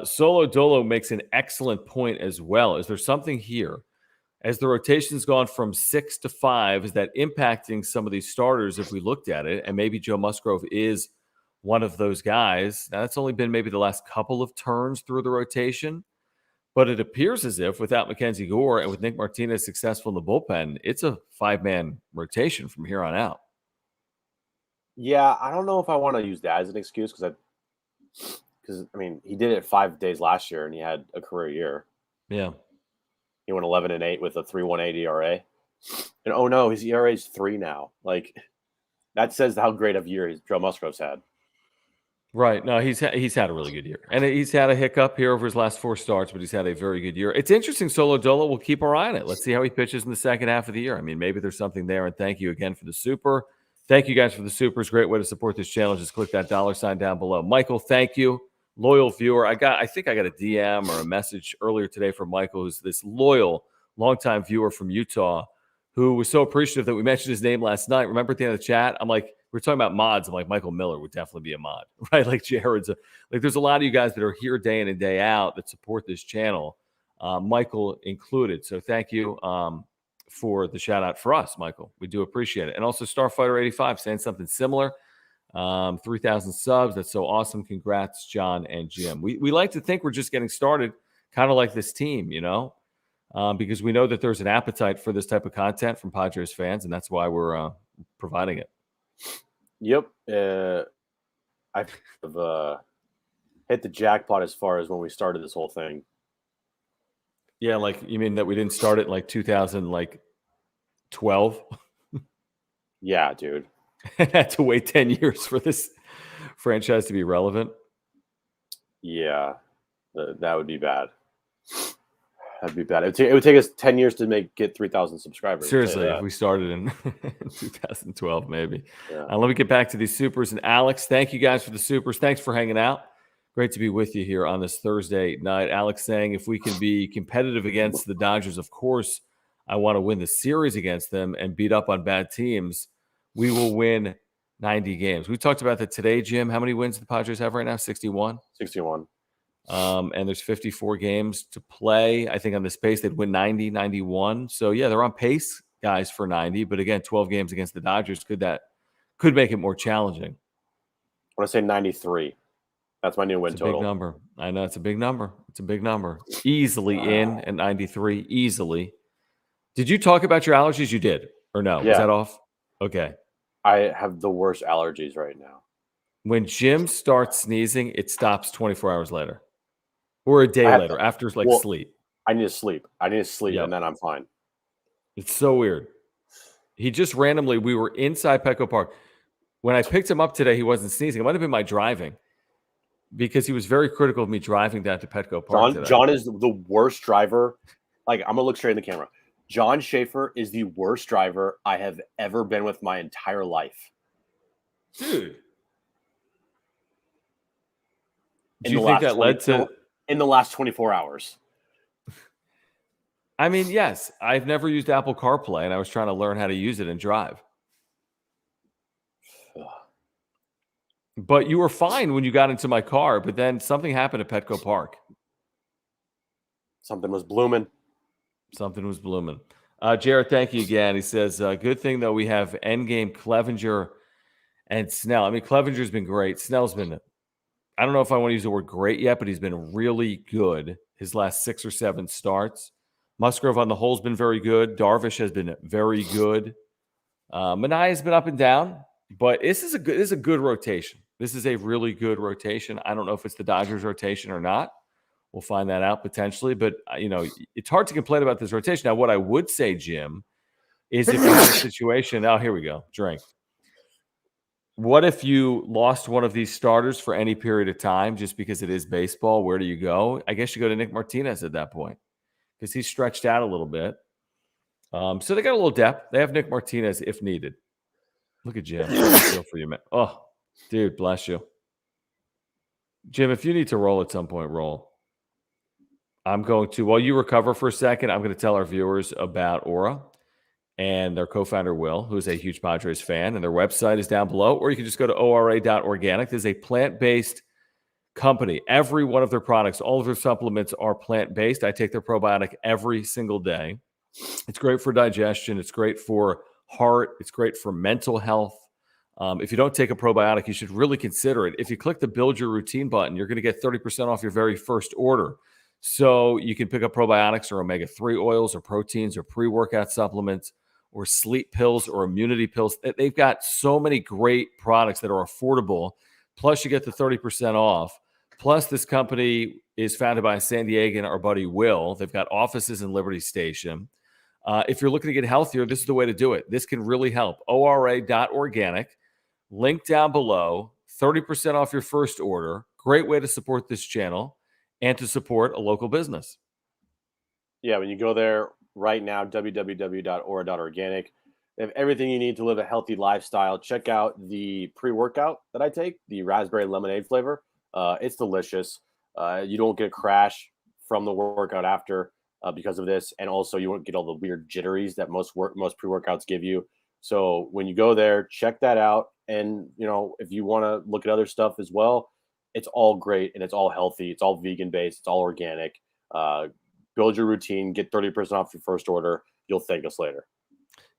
Speaker 1: Solo Dolo makes an excellent point as well. Is there something here? As the rotation's gone from 6 to 5, is that impacting some of these starters if we looked at it? And maybe Joe Musgrove is one of those guys. Now, that's only been maybe the last couple of turns through the rotation. But it appears as if without Mackenzie Gore and with Nick Martinez successful in the bullpen, it's a 5-man rotation from here on out.
Speaker 2: Yeah, I don't know if I want to use that as an excuse because I mean, he did it 5 days last year and he had a career year.
Speaker 1: Yeah.
Speaker 2: He went 11-8 with a 3.18 ERA. And oh no, his ERA is 3 now. Like, that says how great of a year Joe Musgrove's had.
Speaker 1: Right. No, he's had a really good year. And he's had a hiccup here over his last 4 starts, but he's had a very good year. It's interesting, Solo Dolo. We'll keep our eye on it. Let's see how he pitches in the second half of the year. I mean, maybe there's something there. And thank you again for the super. Thank you guys for the supers. Great way to support this channel. Just click that $sign down below. Michael, thank you. Loyal viewer. I think I got a DM or a message earlier today from Michael, who's this loyal, longtime viewer from Utah, who was so appreciative that we mentioned his name last night. Remember at the end of the chat? I'm like, we're talking about mods. I'm like, Michael Miller would definitely be a mod, right? Like Jared's there's a lot of you guys that are here day in and day out that support this channel, Michael included. So thank you for the shout out for us, Michael. We do appreciate it. And also Starfighter85 saying something similar. 3,000 subs. That's so awesome. Congrats, John and Jim. We like to think we're just getting started, kind of like this team, because we know that there's an appetite for this type of content from Padres fans, and that's why we're providing it.
Speaker 2: Yep. I've hit the jackpot as far as when we started this whole thing.
Speaker 1: Yeah, like you mean that we didn't start it in like 2012?
Speaker 2: Yeah, dude.
Speaker 1: And had to wait 10 years for this franchise to be relevant.
Speaker 2: Yeah, that would be bad. That'd be bad. It would take us 10 years to get 3,000 subscribers.
Speaker 1: Seriously, if we started in 2012, maybe. Yeah. Let me get back to these supers. And Alex, thank you guys for the supers. Thanks for hanging out. Great to be with you here on this Thursday night. Alex saying if we can be competitive against the Dodgers, of course, I want to win the series against them and beat up on bad teams. We will win 90 games. We talked about that today, Jim. How many wins do the Padres have right now? 61?
Speaker 2: 61.
Speaker 1: And there's 54 games to play. I think on this pace, they'd win 90, 91. So, yeah, they're on pace, guys, for 90. But, again, 12 games against the Dodgers could make it more challenging.
Speaker 2: I want to say 93. That's my new win total.
Speaker 1: Big number. I know it's a big number. It's a big number. Easily in at 93. Easily. Did you talk about your allergies? You did. Or no? Yeah. Was that off? Okay.
Speaker 2: I have the worst allergies right now.
Speaker 1: When Jim starts sneezing, it stops 24 hours later. Or a day later, after sleep.
Speaker 2: I need to sleep. Yep. And then I'm fine.
Speaker 1: It's so weird. He just randomly, we were inside Petco Park. When I picked him up today, he wasn't sneezing. It might have been my driving because he was very critical of me driving down to Petco Park today.
Speaker 2: John is the worst driver. Like, I'm going to look straight in the camera. John Schaefer is the worst driver I have ever been with my entire life.
Speaker 1: Dude. Do you think that led to
Speaker 2: in the last 24 hours?
Speaker 1: I mean, yes. I've never used Apple CarPlay, and I was trying to learn how to use it and drive. But you were fine when you got into my car, but then something happened at Petco Park.
Speaker 2: Something was blooming.
Speaker 1: Something was blooming. Jared, thank you again. He says, good thing, though, we have endgame Clevenger and Snell. I mean, Clevenger's been great. Snell's been, I don't know if I want to use the word great yet, but he's been really good his last 6 or 7 starts. Musgrove on the whole has been very good. Darvish has been very good. Manaea has been up and down, but this is a good rotation. This is a really good rotation. I don't know if it's the Dodgers rotation or not. We'll find that out potentially, but it's hard to complain about this rotation. Now, what I would say, Jim, is if you have a situation, here we go, drink. What if you lost one of these starters for any period of time just because it is baseball? Where do you go? I guess you go to Nick Martinez at that point because he's stretched out a little bit. So they got a little depth. They have Nick Martinez if needed. Look at Jim. I feel for you, man. Oh, dude, bless you. Jim, if you need to roll at some point, roll. I'm going to, while you recover for a second, I'm going to tell our viewers about Aura and their co-founder, Will, who's a huge Padres fan, and their website is down below, or you can just go to ora.organic. This is a plant-based company. Every one of their products, all of their supplements are plant-based. I take their probiotic every single day. It's great for digestion. It's great for heart. It's great for mental health. If you don't take a probiotic, you should really consider it. If you click the Build Your Routine button, you're going to get 30% off your very first order. So you can pick up probiotics or omega-3 oils or proteins or pre-workout supplements or sleep pills or immunity pills. They've got so many great products that are affordable. Plus, you get the 30% off. Plus, this company is founded by a San Diegan, our buddy Will. They've got offices in Liberty Station. If you're looking to get healthier, this is the way to do it. This can really help. ORA.organic. Link down below. 30% off your first order. Great way to support this channel and to support a local business.
Speaker 2: Yeah, when you go there right now, www.aura.organic, they have everything you need to live a healthy lifestyle. Check out the pre-workout that I take, the raspberry lemonade flavor. It's delicious. You don't get a crash from the workout after because of this, and also you won't get all the weird jitteries that most pre-workouts give you. So when you go there, check that out. And if you want to look at other stuff as well, it's all great and it's all healthy. It's all vegan based. It's all organic. Build your routine. Get 30% off your first order. You'll thank us later.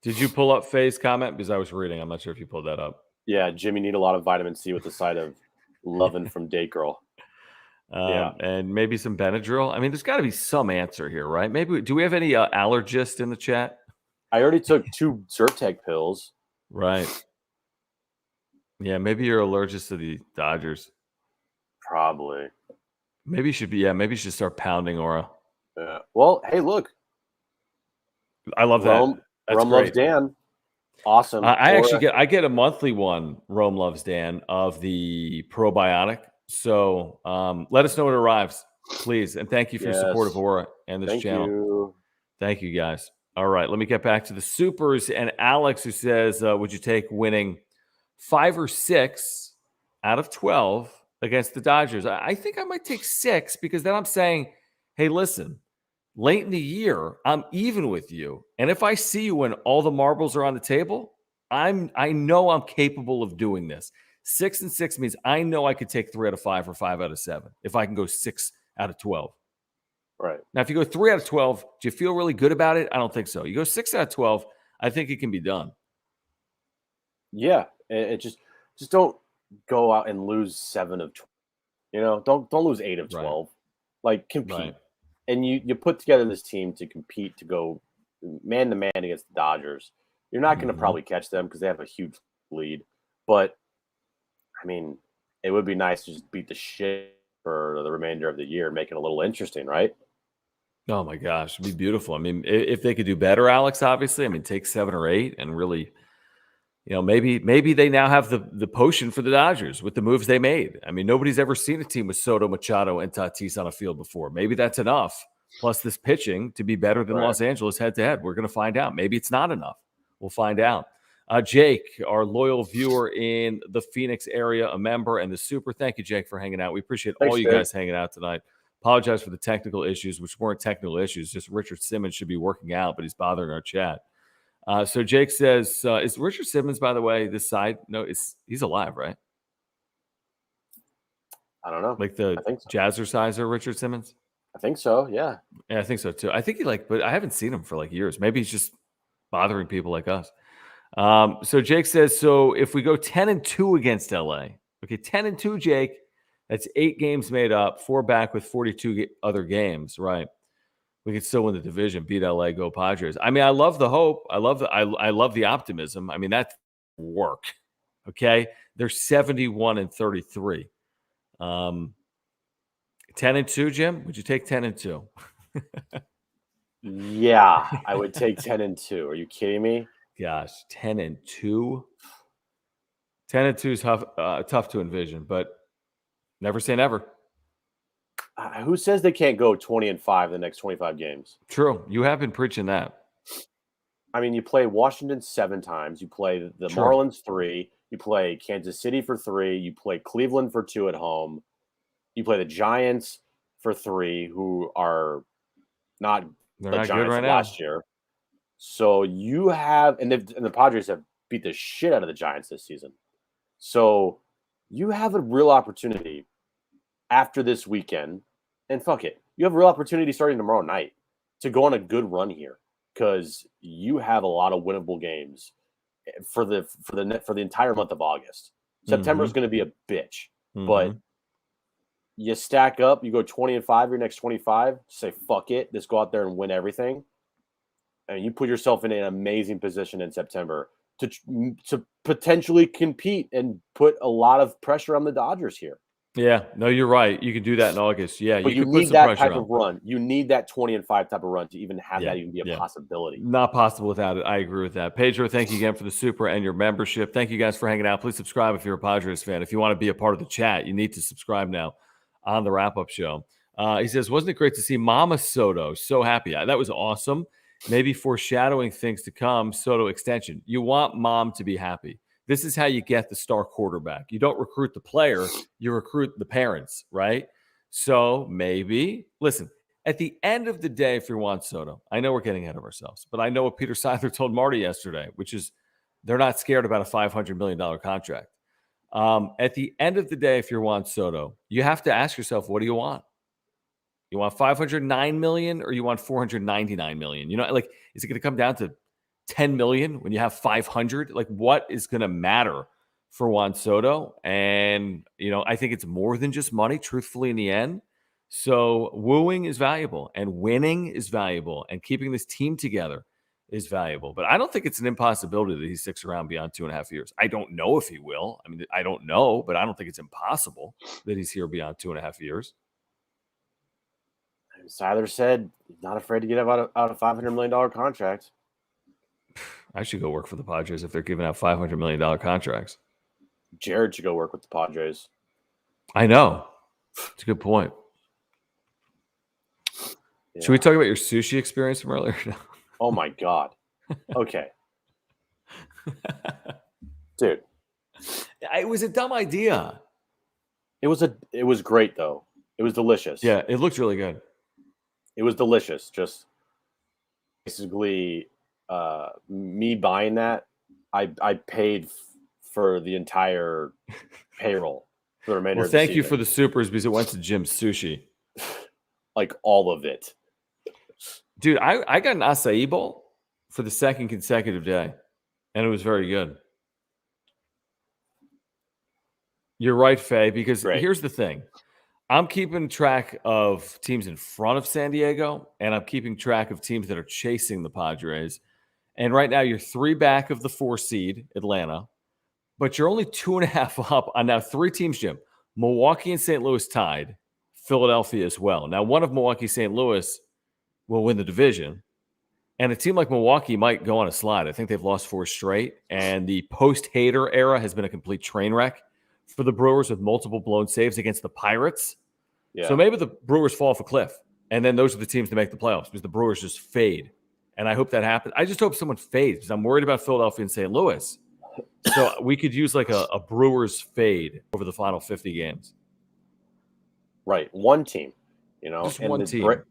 Speaker 1: Did you pull up Faye's comment? Because I was reading. I'm not sure if you pulled that up.
Speaker 2: Yeah, Jimmy need a lot of vitamin C with the side of loving from Date Girl.
Speaker 1: And maybe some Benadryl. I mean, there's got to be some answer here, right? Maybe. Do we have any allergists in the chat?
Speaker 2: I already took 2 Zyrtec pills.
Speaker 1: Right. Yeah, maybe you're allergic to the Dodgers.
Speaker 2: Probably.
Speaker 1: Maybe you should be. Yeah, maybe you should start pounding Aura.
Speaker 2: Yeah. Well, hey, look.
Speaker 1: I love
Speaker 2: Rome,
Speaker 1: that.
Speaker 2: Rome loves Dan. Awesome.
Speaker 1: I get a monthly one. Rome loves Dan of the probiotic. So let us know when it arrives, please, and thank you for your support of Aura and this channel. Thank you, guys. All right, let me get back to the supers and Alex, who says, "Would you take winning 5 or 6 out of 12 against the Dodgers?" I think I might take 6 because then I'm saying, hey, listen, late in the year, I'm even with you. And if I see you when all the marbles are on the table, I know I'm capable of doing this. 6 and 6 means I know I could take 3 out of 5 or 5 out of 7 if I can go 6 out of 12.
Speaker 2: Right.
Speaker 1: Now, if you go 3 out of 12, do you feel really good about it? I don't think so. You go 6 out of 12, I think it can be done.
Speaker 2: Yeah. It just don't go out and lose 7 of 12. Don't lose 8 of 12. Right. Like, compete. Right. And you put together this team to compete, to go man-to-man against the Dodgers. You're not going to probably catch them because they have a huge lead. But, I mean, it would be nice to just beat the shit for the remainder of the year, make it a little interesting, right?
Speaker 1: Oh, my gosh. It'd be beautiful. I mean, if they could do better, Alex, obviously. I mean, take 7 or 8 and really – maybe they now have the potion for the Dodgers with the moves they made. I mean, nobody's ever seen a team with Soto, Machado, and Tatis on a field before. Maybe that's enough. Plus this pitching to be better than Los Angeles head-to-head. We're going to find out. Maybe it's not enough. We'll find out. Jake, our loyal viewer in the Phoenix area, a member and the super. Thank you, Jake, for hanging out. We appreciate all you guys hanging out tonight. Apologize for the technical issues, which weren't technical issues. Just Richard Simmons should be working out, but he's bothering our chat. So Jake says, is Richard Simmons, by the way, this side? No, he's alive, right?
Speaker 2: I don't know.
Speaker 1: Like the jazzerciser Richard Simmons?
Speaker 2: I think so, yeah.
Speaker 1: Yeah, I think so too. I think but I haven't seen him for like years. Maybe he's just bothering people like us. So Jake says, so if we go 10-2 against LA, okay, 10-2, Jake, that's 8 games made up, 4 back with 42 other games, right? We could still win the division, beat LA, go Padres. I mean, I love the hope. I love the optimism. I mean, that's work. Okay. They're 71-33. 10-2, Jim? Would you take 10-2?
Speaker 2: Yeah, I would take 10-2. Are you kidding me?
Speaker 1: Gosh, 10-2. 10-2 is tough to envision, but never say never.
Speaker 2: Who says they can't go 20-5 the next 25 games?
Speaker 1: True. You have been preaching that.
Speaker 2: I mean, you play Washington 7 times. You play the Marlins 3. You play Kansas City for 3. You play Cleveland for 2 at home. You play the Giants for 3, who are not the Giants good right last year. So you have, and the Padres have beat the shit out of the Giants this season. So you have a real opportunity after this weekend, and fuck it, you have a real opportunity starting tomorrow night to go on a good run here, because you have a lot of winnable games for the entire month of August. September is going to be a bitch, but you stack up, you go 20-5 your next 25, say fuck it, just go out there and win everything, and you put yourself in an amazing position in September to potentially compete and put a lot of pressure on the Dodgers here.
Speaker 1: Yeah, no, you're right. You can do that in August. Yeah,
Speaker 2: but you need that type of run. You need that 20-5 type of run to even have that even be a possibility.
Speaker 1: Not possible without it. I agree with that. Pedro, thank you again for the super and your membership. Thank you guys for hanging out. Please subscribe if you're a Padres fan. If you want to be a part of the chat, you need to subscribe now on the wrap-up show. He says, wasn't it great to see Mama Soto? So happy. That was awesome. Maybe foreshadowing things to come. Soto extension. You want Mom to be happy. This is how you get the star quarterback. You don't recruit the player, you recruit the parents, right? So maybe, listen, at the end of the day, if you're Juan Soto, I know we're getting ahead of ourselves, but I know what Peter Seidler told Marty yesterday, which is they're not scared about a $500 million contract. At the end of the day, if you're Juan Soto, you have to ask yourself, what do you want? You want $509 million or you want $499 million? You know, like, is it going to come down to 10 million when you have 500? Like, what is going to matter for Juan Soto? And, you know, I think it's more than just money, truthfully, in the end. So wooing is valuable and winning is valuable and keeping this team together is valuable. But I don't think it's an impossibility that he sticks around beyond 2.5 years. I don't know if he will. I mean, I don't know, but I don't think it's impossible that he's here beyond 2.5 years.
Speaker 2: Seidler said he's not afraid to get out a $500 million contract.
Speaker 1: I should go work for the Padres if they're giving out $500 million contracts.
Speaker 2: Jared should go work with the Padres.
Speaker 1: I know. It's a good point. Yeah. Should we talk about your sushi experience from earlier?
Speaker 2: Oh, my God. Okay. Dude.
Speaker 1: It was a dumb idea.
Speaker 2: It was great, though. It was delicious.
Speaker 1: Yeah, it looked really good.
Speaker 2: It was delicious. Just basically me buying that, I paid for the entire payroll for the remainder of the season.
Speaker 1: Thank you for the supers because it went to Jim's Sushi.
Speaker 2: Like all of it.
Speaker 1: Dude, I got an acai bowl for the second consecutive day, and it was very good. You're right, Faye, because here's the thing. I'm keeping track of teams in front of San Diego, and I'm keeping track of teams that are chasing the Padres. And right now, you're 3 back of the 4 seed, Atlanta, but you're only 2.5 up on now 3 teams, Jim. Milwaukee and St. Louis tied, Philadelphia as well. Now, one of Milwaukee, St. Louis will win the division, and a team like Milwaukee might go on a slide. I think they've lost 4 straight, and the post-Hader era has been a complete train wreck for the Brewers with multiple blown saves against the Pirates. Yeah. So maybe the Brewers fall off a cliff, and then those are the teams that make the playoffs because the Brewers just fade And I hope that happens. I just hope someone fades because I'm worried about Philadelphia and St. Louis. So we could use like a Brewers fade over the final 50 games.
Speaker 2: Right. One team,
Speaker 1: Just
Speaker 2: and
Speaker 1: one team.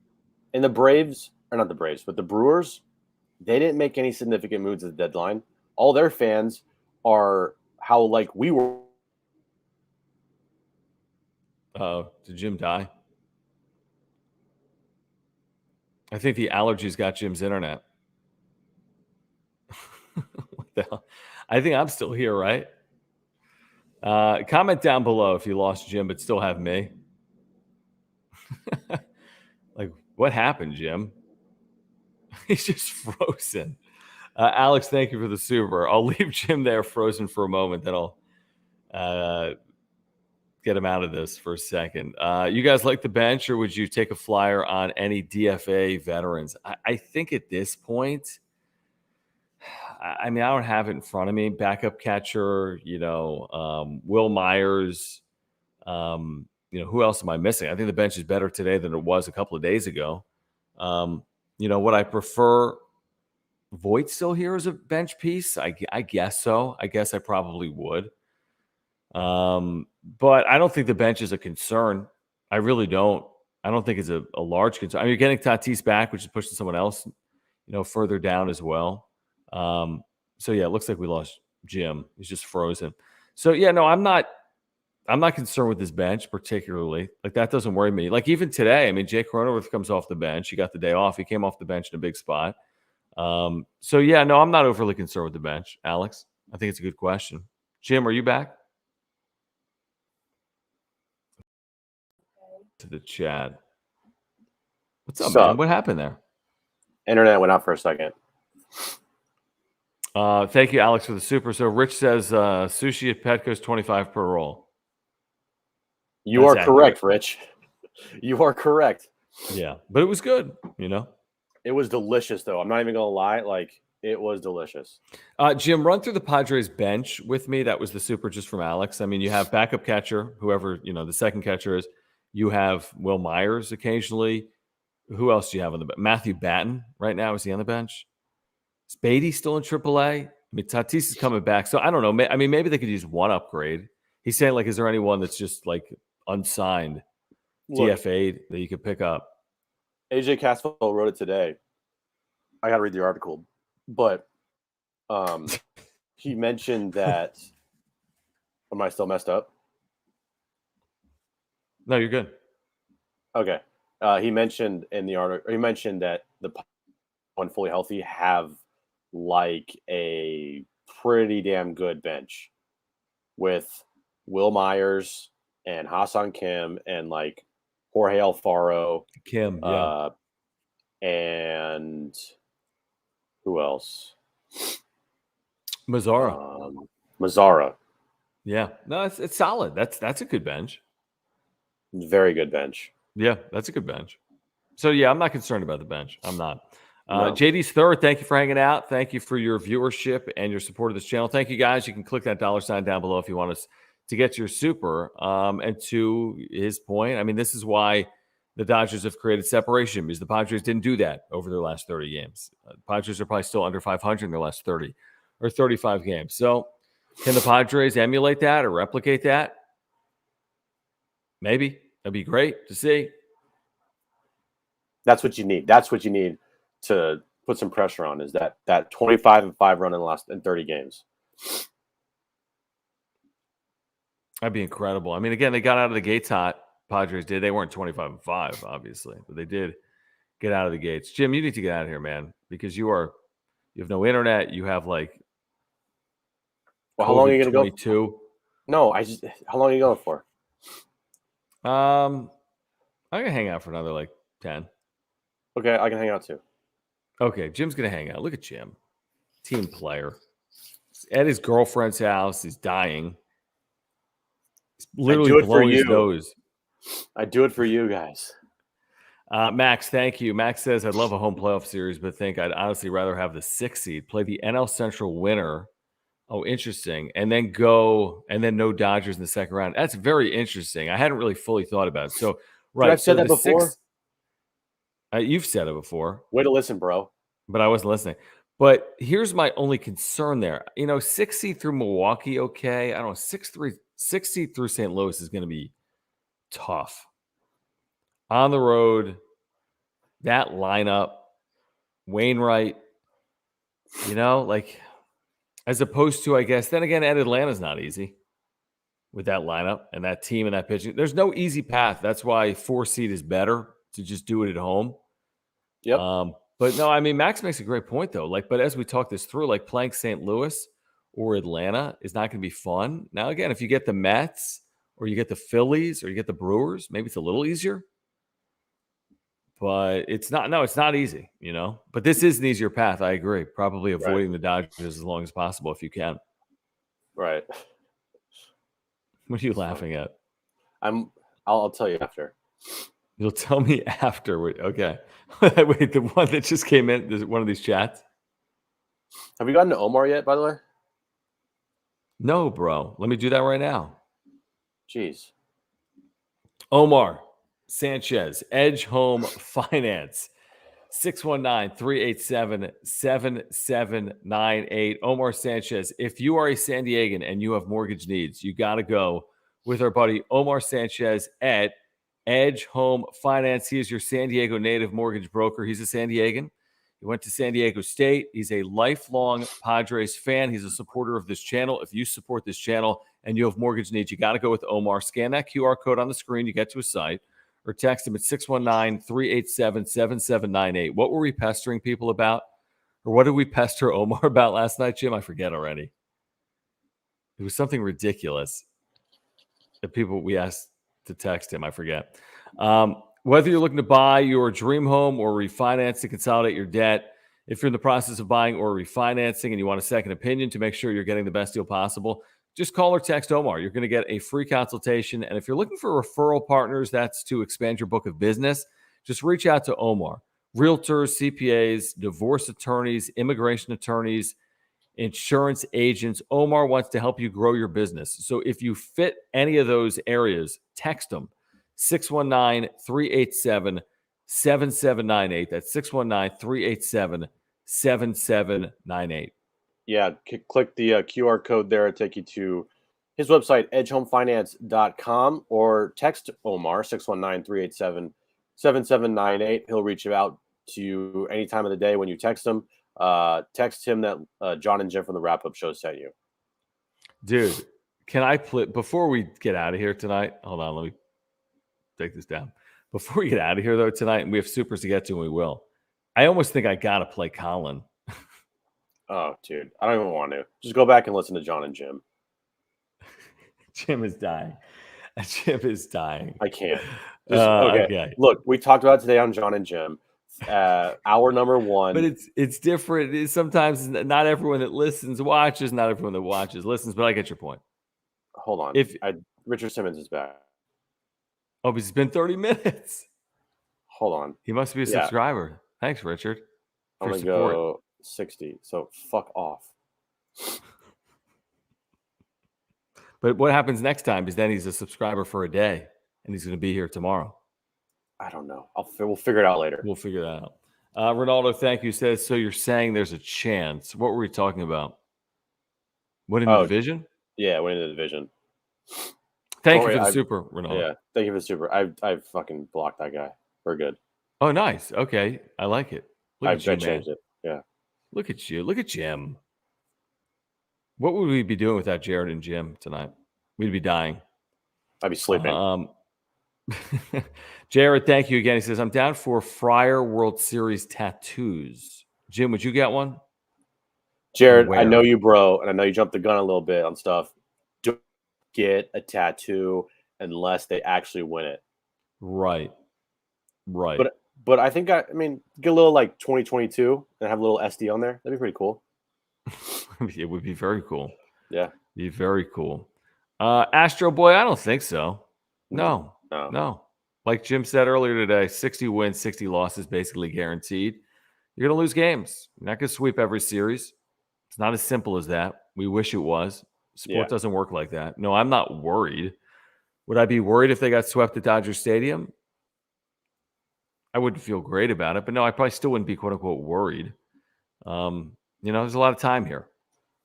Speaker 2: And the Braves, or not the Braves, but the Brewers, they didn't make any significant moves at the deadline. All their fans are how like we were.
Speaker 1: Did Jim die? I think the allergies got Jim's internet. What the hell? I think I'm still here, right? Comment down below if you lost Jim but still have me. Like, what happened, Jim? He's just frozen. Alex, thank you for the super. I'll leave Jim there frozen for a moment. Then I'll get him out of this for a second. You guys like the bench, or would you take a flyer on any DFA veterans? I think at this point, I mean, I don't have it in front of me. Backup catcher, Will Myers. Who else am I missing? I think the bench is better today than it was a couple of days ago. Would I prefer Voit still here as a bench piece? I guess so. I guess I probably would. But I don't think the bench is a concern. I really don't. I don't think it's a large concern. I mean, you're getting Tatis back, which is pushing someone else, further down as well. So yeah, it looks like we lost Jim. He's just frozen. So yeah, no, I'm not concerned with this bench particularly. Like, that doesn't worry me. Like, even today, I mean, Jake Cronenworth comes off the bench. He got the day off. He came off the bench in a big spot. So yeah, no, I'm not overly concerned with the bench, Alex. I think it's a good question. Jim, are you back? To the chat. What's up, man? What happened there?
Speaker 2: Internet went out for a second.
Speaker 1: Thank you, Alex, for the super. So Rich says sushi at Petco's $25 per roll.
Speaker 2: You are correct, Rich. You are correct.
Speaker 1: Yeah, but it was good,
Speaker 2: It was delicious, though. I'm not even going to lie. Like, it was delicious.
Speaker 1: Jim, run through the Padres bench with me. That was the super just from Alex. I mean, you have backup catcher, whoever, the second catcher is. You have Will Myers occasionally. Who else do you have on the bench? Matthew Batten right now. Is he on the bench? Is Beatty still in AAA? I mean, Tatis is coming back. So I don't know. I mean, maybe they could use one upgrade. He's saying, like, is there anyone that's just, like, unsigned, DFA'd that you could pick up?
Speaker 2: AJ Caswell wrote it today. I got to read the article. But he mentioned that – am I still messed up?
Speaker 1: No, you're good.
Speaker 2: Okay. He mentioned in the article – he mentioned that the one fully healthy have, like, a pretty damn good bench with Will Myers and Hassan Kim and, like, Jorge Alfaro.
Speaker 1: Kim, yeah.
Speaker 2: And who else?
Speaker 1: Mazzara. Yeah. No, it's solid. That's a good bench.
Speaker 2: Very good bench.
Speaker 1: Yeah, that's a good bench. So, yeah, I'm not concerned about the bench. I'm not. No. JD's third, thank you for hanging out. Thank you for your viewership and your support of this channel. Thank you, guys. You can click that $sign down below if you want us to get your super. And to his point, I mean, this is why the Dodgers have created separation, because the Padres didn't do that over their last 30 games. The Padres are probably still under 500 in their last 30 or 35 games. So can the Padres emulate that or replicate that? Maybe. That'd be great to see.
Speaker 2: That's what you need. That's what you need to put some pressure on, is that 25-5 run in 30 games.
Speaker 1: That'd be incredible. I mean, again, they got out of the gates hot. Padres did. They weren't 25-5, obviously, but they did get out of the gates. Jim, you need to get out of here, man, because you have no internet. You have, like,
Speaker 2: well, how long are you going to
Speaker 1: go?
Speaker 2: For? No, how long are you going for?
Speaker 1: I'm gonna hang out for another, like, 10.
Speaker 2: Okay, I can hang out too.
Speaker 1: Okay, Jim's gonna hang out. Look at Jim, team player. He's at his girlfriend's house. He's dying. He's literally blowing his nose.
Speaker 2: I do it for you guys.
Speaker 1: Max, thank you. Max says, I'd love a home playoff series, but think I'd honestly rather have the 6th seed play the NL Central winner. Oh, interesting. And then no Dodgers in the second round. That's very interesting. I hadn't really fully thought about it. So, right.
Speaker 2: I've said that before.
Speaker 1: You've said it before.
Speaker 2: Way to listen, bro.
Speaker 1: but I wasn't listening. But here's my only concern there. 60 through Milwaukee, okay. I don't know, 60 through St. Louis is going to be tough. On the road, that lineup, Wainwright, as opposed to, I guess, then again, at Atlanta's not easy with that lineup and that team and that pitching. There's no easy path. That's why 4 seed is better to just do it at home.
Speaker 2: Yep.
Speaker 1: But no, I mean, Max makes a great point though. But as we talk this through, playing St. Louis or Atlanta is not going to be fun. Now, again, if you get the Mets or you get the Phillies or you get the Brewers, maybe it's a little easier. But it's not. No, it's not easy. But this is an easier path. I agree. Probably avoiding the Dodgers as long as possible if you can.
Speaker 2: Right.
Speaker 1: What are you laughing at?
Speaker 2: I'll tell you after.
Speaker 1: You'll tell me after. Okay. Wait, the one that just came in, is one of these chats?
Speaker 2: Have you gotten to Omar yet, by the way?
Speaker 1: No, bro. Let me do that right now.
Speaker 2: Jeez.
Speaker 1: Omar Sanchez, Edge Home Finance, 619-387-7798. Omar Sanchez, if you are a San Diegan and you have mortgage needs, you got to go with our buddy Omar Sanchez at Edge Home Finance. He is your San Diego native mortgage broker. He's a San Diegan. He went to San Diego State. He's a lifelong Padres fan. He's a supporter of this channel. If you support this channel and you have mortgage needs, you got to go with Omar. Scan that QR code on the screen. You get to his site or text him at 619-387-7798. What were we pestering people about? Or what did we pester Omar about last night, Jim? I forget already. It was something ridiculous that we asked to text him. I forget. Whether you're looking to buy your dream home or refinance to consolidate your debt, if you're in the process of buying or refinancing and you want a second opinion to make sure you're getting the best deal possible, just call or text Omar. You're going to get a free consultation. And if you're looking for referral partners, that's to expand your book of business, just reach out to Omar. Realtors, CPAs, divorce attorneys, immigration attorneys, insurance agents. Omar wants to help you grow your business. So if you fit any of those areas, text them. 619-387-7798. That's 619-387-7798.
Speaker 2: Yeah, click the QR code there. It'll take you to his website, edgehomefinance.com, or text Omar, 619-387-7798. He'll reach out to you any time of the day when you text him. Text him that John and Jim from the Wrap-Up Show sent you.
Speaker 1: Dude, can I play before we get out of here tonight? Hold on, let me take this down. Before we get out of here, though, tonight, and we have supers to get to, and we will. I almost think I got to play Colin.
Speaker 2: Oh, dude. I don't even want to. Just go back and listen to John and Jim.
Speaker 1: Jim is dying. Jim is dying.
Speaker 2: I can't. Okay. Look, we talked about it today on John and Jim. Hour number 1.
Speaker 1: But it's different. Sometimes not everyone that listens watches. Not everyone that watches listens. But I get your point.
Speaker 2: Hold on. Richard Simmons is back.
Speaker 1: Oh, but it's been 30 minutes.
Speaker 2: Hold on.
Speaker 1: He must be a subscriber. Thanks, Richard.
Speaker 2: I'm going to go 60. So fuck off.
Speaker 1: But what happens next time is then he's a subscriber for a day and he's going to be here tomorrow.
Speaker 2: I don't know. We'll figure it out later.
Speaker 1: We'll figure that out. Ronaldo, thank you, says, so you're saying there's a chance. What were we talking about? Winning the division?
Speaker 2: Yeah, winning the division.
Speaker 1: Thank you for the super, Ronaldo.
Speaker 2: Yeah, thank you for the super. I've fucking blocked that guy. We're good.
Speaker 1: Oh, nice. Okay. I like it.
Speaker 2: I've changed it. Yeah.
Speaker 1: Look at you. Look at Jim. What would we be doing without Jared and Jim tonight? We'd be dying.
Speaker 2: I'd be sleeping.
Speaker 1: Jared, thank you again. He says, I'm down for Friar World Series tattoos. Jim, would you get one?
Speaker 2: Jared, I know you, bro, and I know you jumped the gun a little bit on stuff. Don't get a tattoo unless they actually win it.
Speaker 1: Right.
Speaker 2: But I think get a little 2022 and have a little SD on there. That'd be pretty cool.
Speaker 1: It would be very cool.
Speaker 2: Yeah.
Speaker 1: Be very cool. Astro Boy, I don't think so. No. Like Jim said earlier today, 60 wins, 60 losses, basically guaranteed. You're going to lose games. You're not going to sweep every series. It's not as simple as that. We wish it was. Sport doesn't work like that. No, I'm not worried. Would I be worried if they got swept at Dodger Stadium? I wouldn't feel great about it, but no, I probably still wouldn't be quote unquote worried. There's a lot of time here.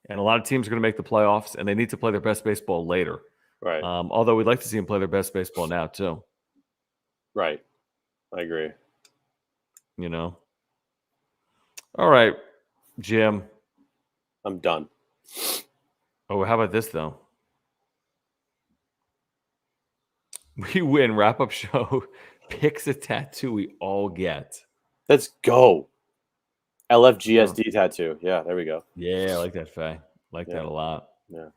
Speaker 1: And a lot of teams are going to make the playoffs, and they need to play their best baseball later.
Speaker 2: Right.
Speaker 1: Although we'd like to see them play their best baseball now, too.
Speaker 2: Right. I agree.
Speaker 1: All right, Jim.
Speaker 2: I'm done.
Speaker 1: Oh, how about this, though? We win. Wrap-up show. Picks a tattoo we all get.
Speaker 2: Let's go. LFGSD tattoo. Yeah, there we go.
Speaker 1: Yeah, I like that, Faye. That a lot.
Speaker 2: Yeah.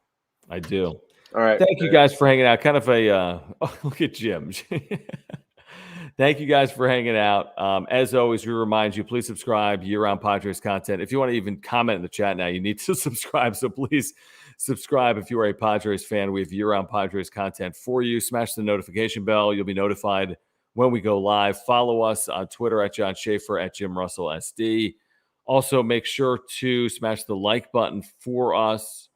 Speaker 1: I do.
Speaker 2: All right.
Speaker 1: Thank you guys for hanging out. Kind of a look at Jim. Thank you guys for hanging out. As always, we remind you, please subscribe, year-round Padres content. If you want to even comment in the chat now, you need to subscribe. So please subscribe if you are a Padres fan. We have year-round Padres content for you. Smash the notification bell. You'll be notified when we go live. Follow us on Twitter at John Schaefer, at Jim Russell SD. Also, make sure to smash the like button for us.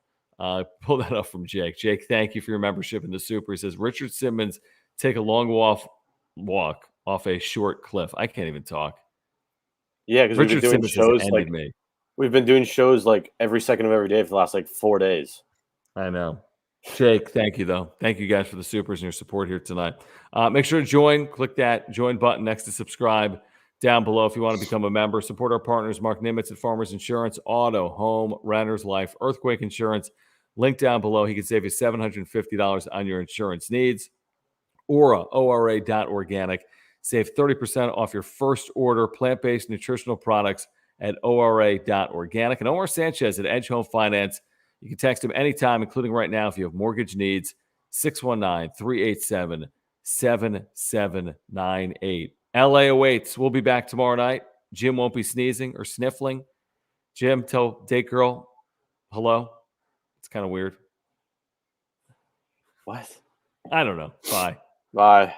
Speaker 1: Pull that up from Jake. Jake, thank you for your membership in the Super. He says, Richard Simmons, take a long walk off a short cliff. I can't even talk.
Speaker 2: Yeah, because we've been doing shows like
Speaker 1: me.
Speaker 2: We've been doing shows like every second of every day for the last 4 days.
Speaker 1: I know. Jake, thank you, though. Thank you guys for the supers and your support here tonight. Make sure to join. Click that join button next to subscribe down below if you want to become a member. Support our partners, Mark Nimitz at Farmers Insurance, Auto, Home, Renters, Life, Earthquake Insurance. Link down below. He can save you $750 on your insurance needs. ORA.organic. Save 30% off your first order. Plant-based nutritional products at ORA.organic. And Omar Sanchez at Edge Home Finance. You can text him anytime, including right now if you have mortgage needs. 619-387-7798. LA awaits. We'll be back tomorrow night. Jim won't be sneezing or sniffling. Jim, tell date girl hello. It's kind of weird.
Speaker 2: What?
Speaker 1: I don't know. Bye.
Speaker 2: Bye.